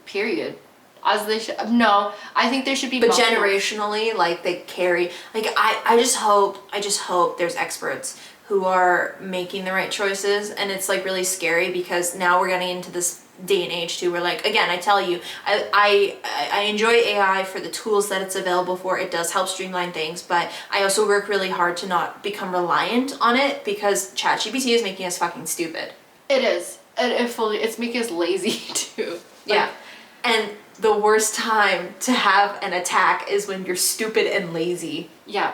period. As they should. No, I think there should be. But multiple. generationally, like, they carry. Like, I just hope there's experts who are making the right choices, and it's like really scary because now we're getting into this day and age too where, like, again, I tell you, I enjoy AI for the tools that it's available for. It does help streamline things, but I also work really hard to not become reliant on it because ChatGPT is making us fucking stupid. It is. It's making us lazy too. Like, Yeah. And the worst time to have an attack is when you're stupid and lazy. Yeah.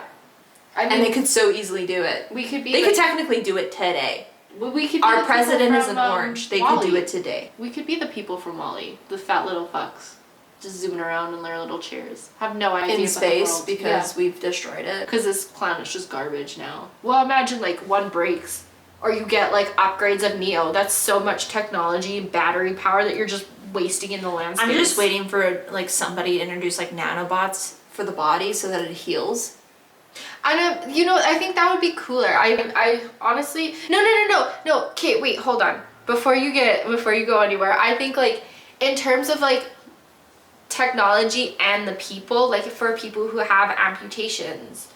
I mean, And they could so easily do it. we could be. They like, could technically do it today. We could. Be Our the president people is an from, orange. They Wall-E. could do it today. We could be the people from Wall-E, the fat little fucks, just zooming around in their little chairs. Have no idea In about space the world. because we've destroyed it. Because this planet's just garbage now. Well, imagine like one breaks, or you get like upgrades of Neo. That's so much technology and battery power that you're just wasting in the landscape. I'm just waiting for like somebody to introduce like nanobots for the body so that it heals. I know, I think that would be cooler. I honestly, no. Okay, wait, hold on. Before you go anywhere, I think like in terms of like technology and the people, like for people who have amputations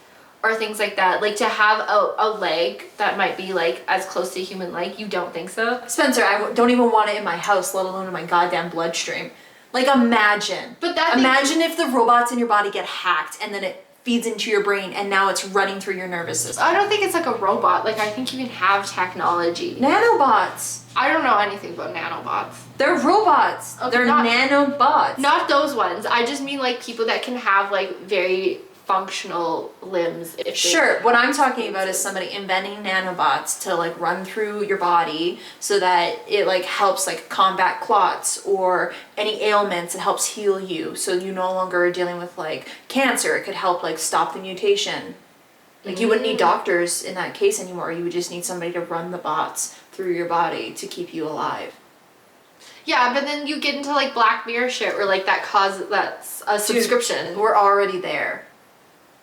or things like that, like to have a leg that might be like as close to a human leg, you don't think so? Spencer, I don't even want it in my house, let alone in my goddamn bloodstream. Like, imagine. But that imagine if the robots in your body get hacked and then it feeds into your brain and now it's running through your nervous system. I don't think it's like a robot. Like, I think you can have technology. Nanobots. I don't know anything about nanobots. They're robots. Okay, They're nanobots. Not those ones. I just mean like people that can have like very functional limbs. If Sure, what I'm talking about is somebody inventing nanobots to like run through your body so that it like helps like combat clots or any ailments. It helps heal you so you no longer are dealing with like cancer. It could help like stop the mutation. Like you wouldn't need doctors in that case anymore. You would just need somebody to run the bots through your body to keep you alive. Yeah, but then you get into like Black Mirror shit where like that's a subscription. Dude, we're already there.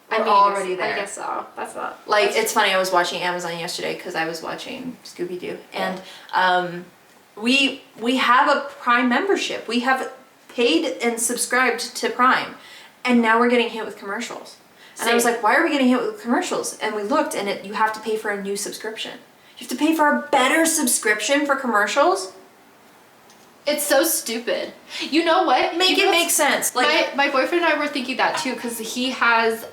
I mean, already there. I guess so. That's not Like, it's funny, I was watching Amazon yesterday because I was watching Scooby-Doo, and we have a Prime membership. We have paid and subscribed to Prime, and now we're getting hit with commercials. And I was like, why are we getting hit with commercials? And we looked, and you have to pay for a new subscription. You have to pay for a better subscription for commercials? It's so stupid. You know what? Make it make sense. Like, my boyfriend and I were thinking that too because he has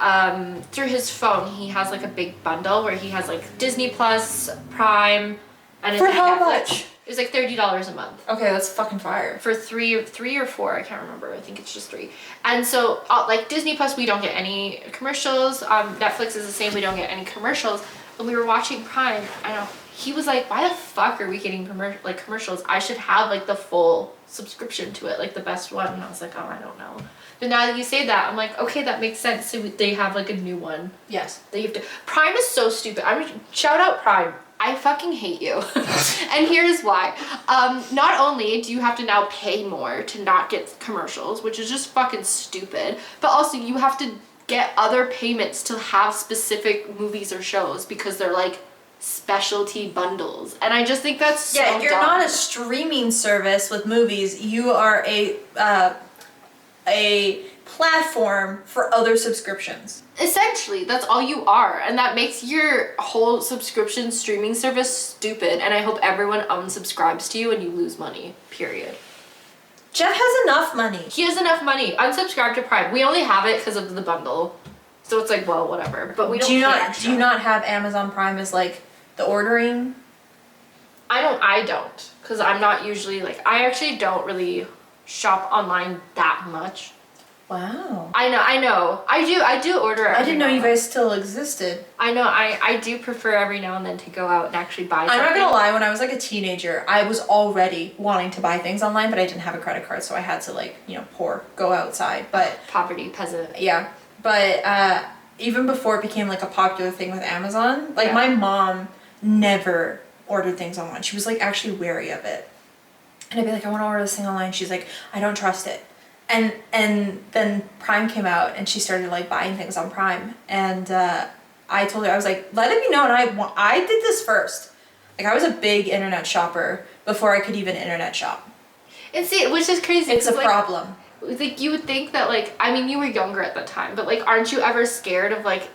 through his phone he has like a big bundle where he has like Disney Plus, Prime, and for it's how Netflix. much? It's like $30 a month. Okay, that's fucking fire. For three or four, I can't remember. I think it's just 3. And so like Disney Plus, we don't get any commercials. Netflix is the same. We don't get any commercials. When we were watching Prime, I know he was like, "Why the fuck are we getting commercials? I should have like the full subscription to it, like the best one." And I was like, "Oh, I don't know." But now that you say that, I'm like, okay, that makes sense. So they have like a new one. Yes. They have to. Prime is so stupid. I mean, shout out Prime. I fucking hate you. And here's why. Not only do you have to now pay more to not get commercials, which is just fucking stupid, but also you have to get other payments to have specific movies or shows because they're like specialty bundles. And I just think that's so you're dumb. not a streaming service with movies. You are a platform for other subscriptions. Essentially, that's all you are, and that makes your whole subscription streaming service stupid, and I hope everyone unsubscribes to you and you lose money, period. Jeff has enough money. He has enough money. Unsubscribe to Prime. We only have it because of the bundle. So it's like, well, whatever. But we don't Do you pay not extra. do you not have Amazon Prime as like the ordering? I don't. Because I'm not usually like, I actually don't really shop online that much. Wow. I know. I do order. I didn't know you now. guys still existed. I know. I do prefer every now and then to go out and actually buy something. I'm not gonna lie, when I was like a teenager, I was already wanting to buy things online, but I didn't have a credit card, so I had to like, go outside. But Poverty, peasant. yeah. But even before it became like a popular thing with Amazon, like Yeah. my mom never ordered things online. She was like actually wary of it. And I'd be like, I want to order this thing online. She's like, I don't trust it. And then Prime came out and she started like buying things on Prime. And I told her, I was like, let it be known, I did this first. Like I was a big internet shopper before I could even internet shop. And see, which is crazy. It's a like, problem. Like you would think that like, I mean, you were younger at the time, but like, aren't you ever scared of like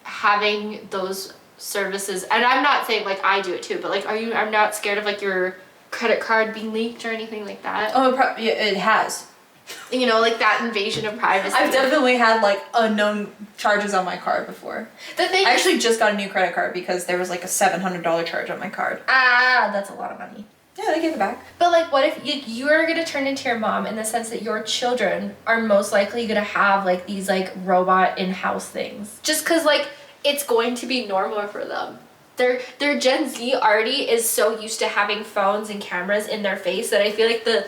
having those services? And I'm not saying like I do it too, but like, I'm not scared of like your credit card being leaked or anything like that. Oh, yeah, it has. You know, like that invasion of privacy. I've definitely had like unknown charges on my card before. The thing I actually just got a new credit card because there was like a $700 charge on my card. that's a lot of money. Yeah, they gave it back. But like, what if you are gonna turn into your mom in the sense that your children are most likely gonna have like these like robot in-house things, just because like it's going to be normal for them. Their Gen Z already is so used to having phones and cameras in their face that I feel like the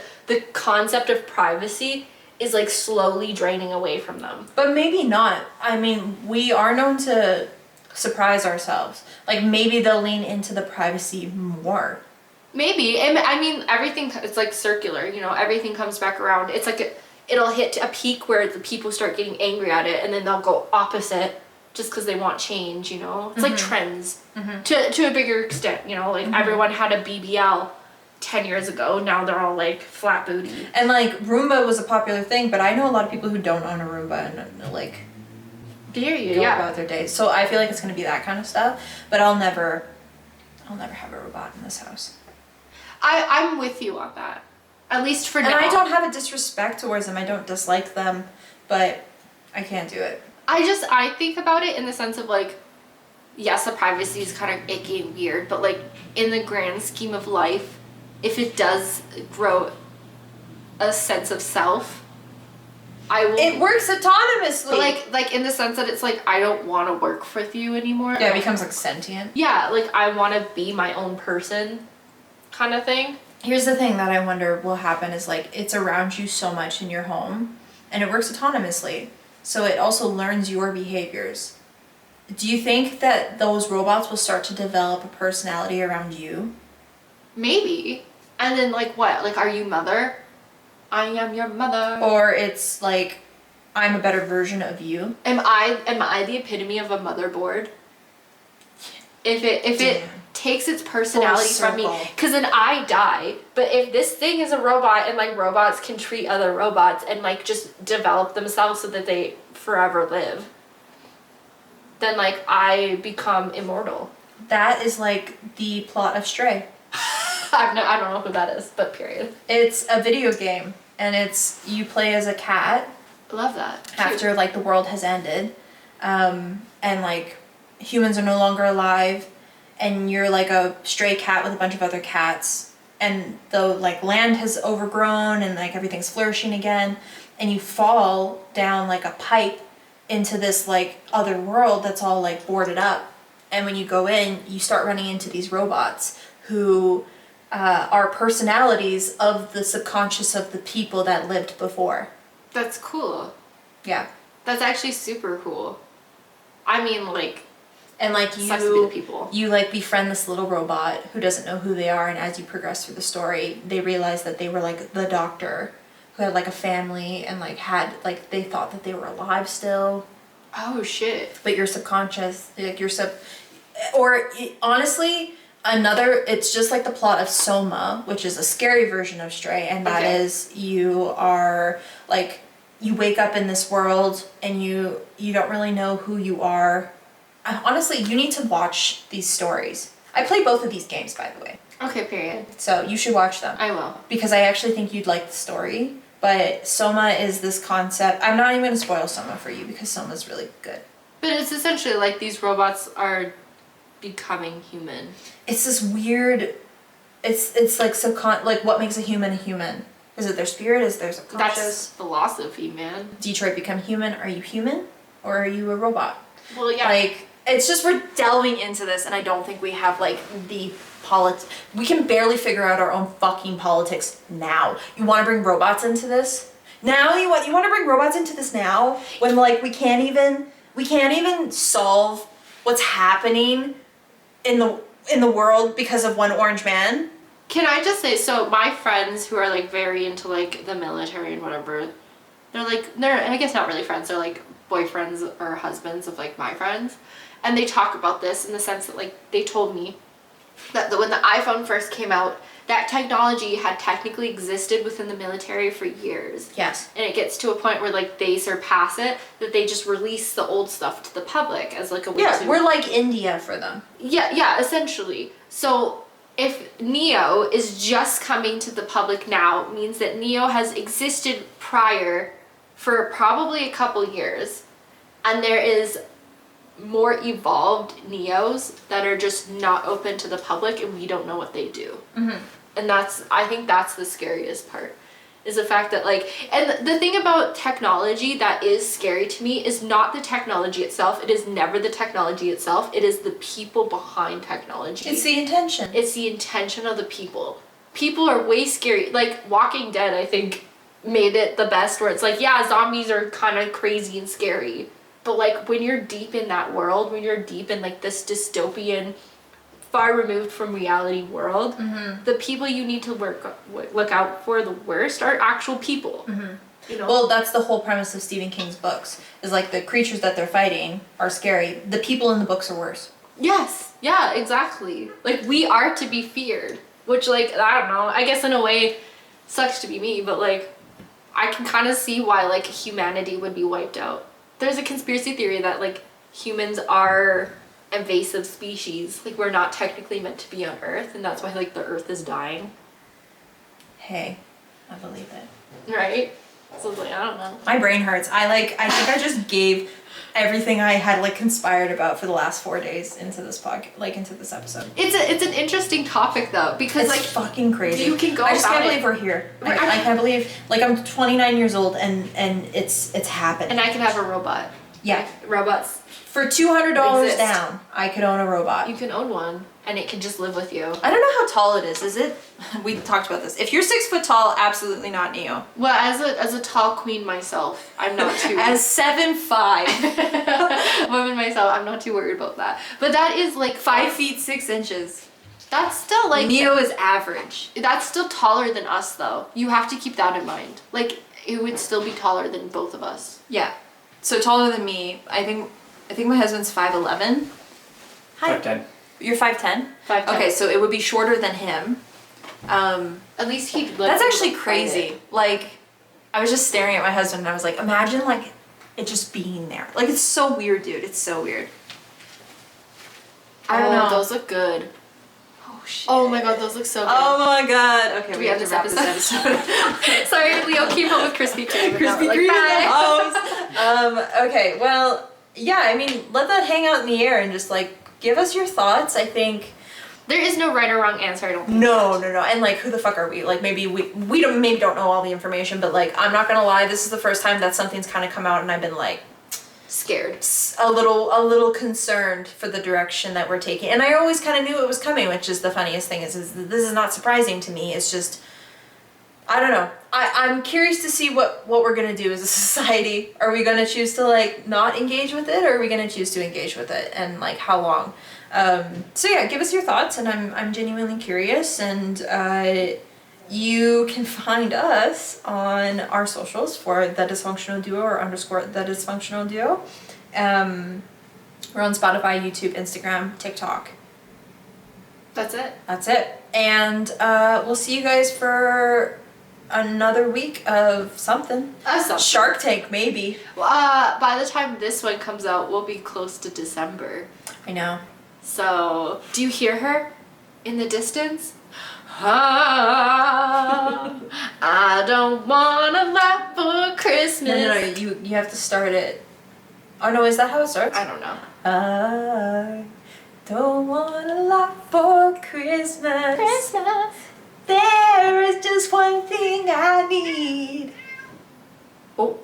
concept of privacy is like slowly draining away from them. But maybe not. I mean, we are known to surprise ourselves. Like maybe they'll lean into the privacy more. Maybe. And I mean, everything, it's like circular, you know, everything comes back around. It's like it'll hit a peak where the people start getting angry at it and then they'll go opposite just because they want change, you know? It's like trends to a bigger extent, you know? Like everyone had a BBL 10 years ago. Now they're all like flat booty. And like Roomba was a popular thing, but I know a lot of people who don't own a Roomba and like go about their days. So I feel like it's going to be that kind of stuff, but I'll never have a robot in this house. I'm with you on that. At least for now. And I don't have a disrespect towards them. I don't dislike them, but I can't do it. I think about it in the sense of like, yes, the privacy is kind of icky and weird, but like in the grand scheme of life, if it does grow a sense of self, I will. It works autonomously. But like in the sense that it's like, I don't want to work with you anymore. Yeah, it becomes like sentient. Yeah, like I want to be my own person kind of thing. Here's the thing that I wonder will happen is like it's around you so much in your home and it works autonomously. So it also learns your behaviors. Do you think that those robots will start to develop a personality around you? Maybe. And then like what? Like, are you mother? I am your mother. Or it's like, I'm a better version of you. Am I the epitome of a motherboard? If it takes its personality from me, because then I die. But if this thing is a robot and like robots can treat other robots and like just develop themselves so that they forever live, then like I become immortal. That is like the plot of Stray. I don't know who that is, but period. It's a video game and it's you play as a cat. I love that. After like the world has ended, and like humans are no longer alive, and you're like a stray cat with a bunch of other cats, and the like land has overgrown and like everything's flourishing again, and you fall down like a pipe into this like other world that's all like boarded up, and when you go in, you start running into these robots who are personalities of the subconscious of the people that lived before. That's cool. Yeah. That's actually super cool. I mean, like, and like sucks to be the people. You like befriend this little robot who doesn't know who they are, and as you progress through the story, they realize that they were like the doctor who had like a family and like had like they thought that they were alive still. Oh shit. But your subconscious, like honestly, it's just like the plot of Soma, which is a scary version of Stray, and that is you are like you wake up in this world and you don't really know who you are. Honestly, you need to watch these stories. I play both of these games, by the way. Okay, period. So you should watch them. I will. Because I actually think you'd like the story. But Soma is this concept. I'm not even going to spoil Soma for you because Soma's really good. But it's essentially like these robots are becoming human. It's this weird. It's like like what makes a human a human? Is it their spirit? Is there subconscious? That's philosophy, man. Detroit become human. Are you human or are you a robot? Well, yeah. Like it's just we're delving into this, and I don't think we have like the we can barely figure out our own fucking politics now. You want to bring robots into this? Now you want to bring robots into this now when like we can't even we can't even solve what's happening in the world because of one orange man. Can I just say, so my friends who are like very into like the military and whatever, they're I guess not really friends, they're like boyfriends or husbands of like my friends, and they talk about this in the sense that like they told me that when the iPhone first came out, that technology had technically existed within the military for years. Yes. And it gets to a point where like they surpass it, that they just release the old stuff to the public as like a way to... we're like India for them. Yeah, essentially. So if Neo is just coming to the public now, it means that Neo has existed prior for probably a couple years, and there is more evolved Neos that are just not open to the public, and we don't know what they do. Mm-hmm. And I think that's the scariest part, is the fact that like, and the thing about technology that is scary to me is not the technology itself. It is never the technology itself. It is the people behind technology. It's the intention. It's the intention of the people. People are way scary. Like Walking Dead, I think, made it the best, where it's like, yeah, zombies are kind of crazy and scary, but like when you're deep in that world, when you're deep in like this dystopian, far removed from reality world, the people you need to look out for the worst are actual people. You know? Well, that's the whole premise of Stephen King's books, is like the creatures that they're fighting are scary. The people in the books are worse. Yes. Yeah, exactly. Like, we are to be feared, which, like, I don't know, I guess in a way sucks to be me, but like I can kind of see why like humanity would be wiped out. There's a conspiracy theory that like humans are invasive species, like we're not technically meant to be on Earth, and that's why like the Earth is dying. Hey, I believe it. Right? So like, I don't know. My brain hurts. I think I just gave everything I had like conspired about for the last 4 days into this into this episode. It's an interesting topic though, because it's like fucking crazy. You can go I just about can't it. believe we're here. I can't believe, like, I'm 29 years old and it's happening. And I can have a robot. Yeah. Like, robots. For $200 exist. down, I could own a robot. You can own one, and it can just live with you. I don't know how tall it is. Is it? We talked about this. If you're 6 foot tall, absolutely not Neo. Well, as a tall queen myself, I'm not too. As 7'5", woman myself, I'm not too worried about that. But that is like 5 feet 6 inches. That's still like Neo is average. That's still taller than us, though. You have to keep that in mind. Like, it would still be taller than both of us. Yeah. So taller than me. I think my husband's 5'11". Hi. 5'10". You're 5'10"? 5'10". Okay, so it would be shorter than him. At least he'd. That's actually crazy. Like, I was just staring at my husband and I was like, imagine like it just being there. Like, it's so weird, dude. It's so weird. I don't know. Those look good. Oh shit. Oh my god, those look so good. Oh my god. Okay, Do we have this episode? Sorry, Leo came home with Krispy Kreme. Krispy Kreme in the house. Okay, well, yeah, I mean, let that hang out in the air and just like give us your thoughts. I think there is no right or wrong answer. I don't think. No. And like, who the fuck are we? Like, maybe we don't know all the information, but like, I'm not gonna lie, this is the first time that something's kind of come out and I've been like scared, a little concerned for the direction that we're taking. And I always kind of knew it was coming, which is the funniest thing is this is not surprising to me. It's just, I don't know. I'm curious to see what we're gonna do as a society. Are we gonna choose to like not engage with it, or are we gonna choose to engage with it, and like how long? So yeah, give us your thoughts, and I'm genuinely curious. And you can find us on our socials for The Dysfunctional Duo or _ The Dysfunctional Duo. We're on Spotify, YouTube, Instagram, TikTok. That's it. That's it. And we'll see you guys for another week of something. Shark Tank, maybe. By the time this one comes out, we'll be close to December. I know. So, do you hear her in the distance? I don't wanna laugh for Christmas. No, you have to start it. Oh no, is that how it starts? I don't know. I don't wanna laugh for Christmas. Christmas. There is just one thing I need. Oh.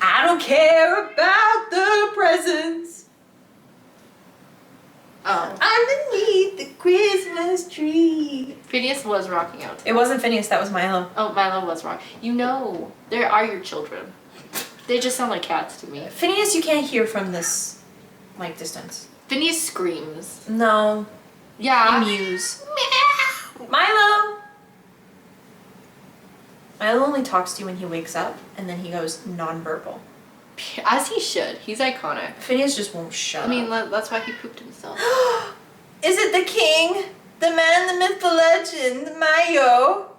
I don't care about the presents underneath the Christmas tree. Phineas was rocking out. It wasn't Phineas, that was Milo. Oh, Milo was wrong. You know, there are your children. They just sound like cats to me. Phineas, you can't hear from this, like, distance. Phineas screams. No. Yeah. He mews. Milo! Milo only talks to you when he wakes up, and then he goes nonverbal. As he should. He's iconic. Phineas just won't shut up. I mean, that's why he pooped himself. Is it the king? The man, the myth, the legend, Mayo?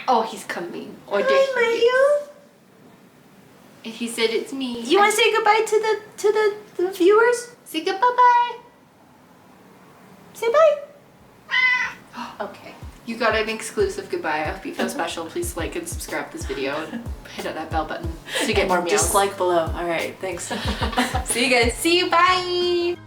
Oh, he's coming. Or did Hi, Mayo. And he said it's me. You want to say goodbye to the viewers? Say goodbye. Say bye. Okay. You got an exclusive goodbye. I hope you feel special. Please like and subscribe this video and hit that bell button to get more meows. Dislike below. All right, thanks. See you guys. See you. Bye.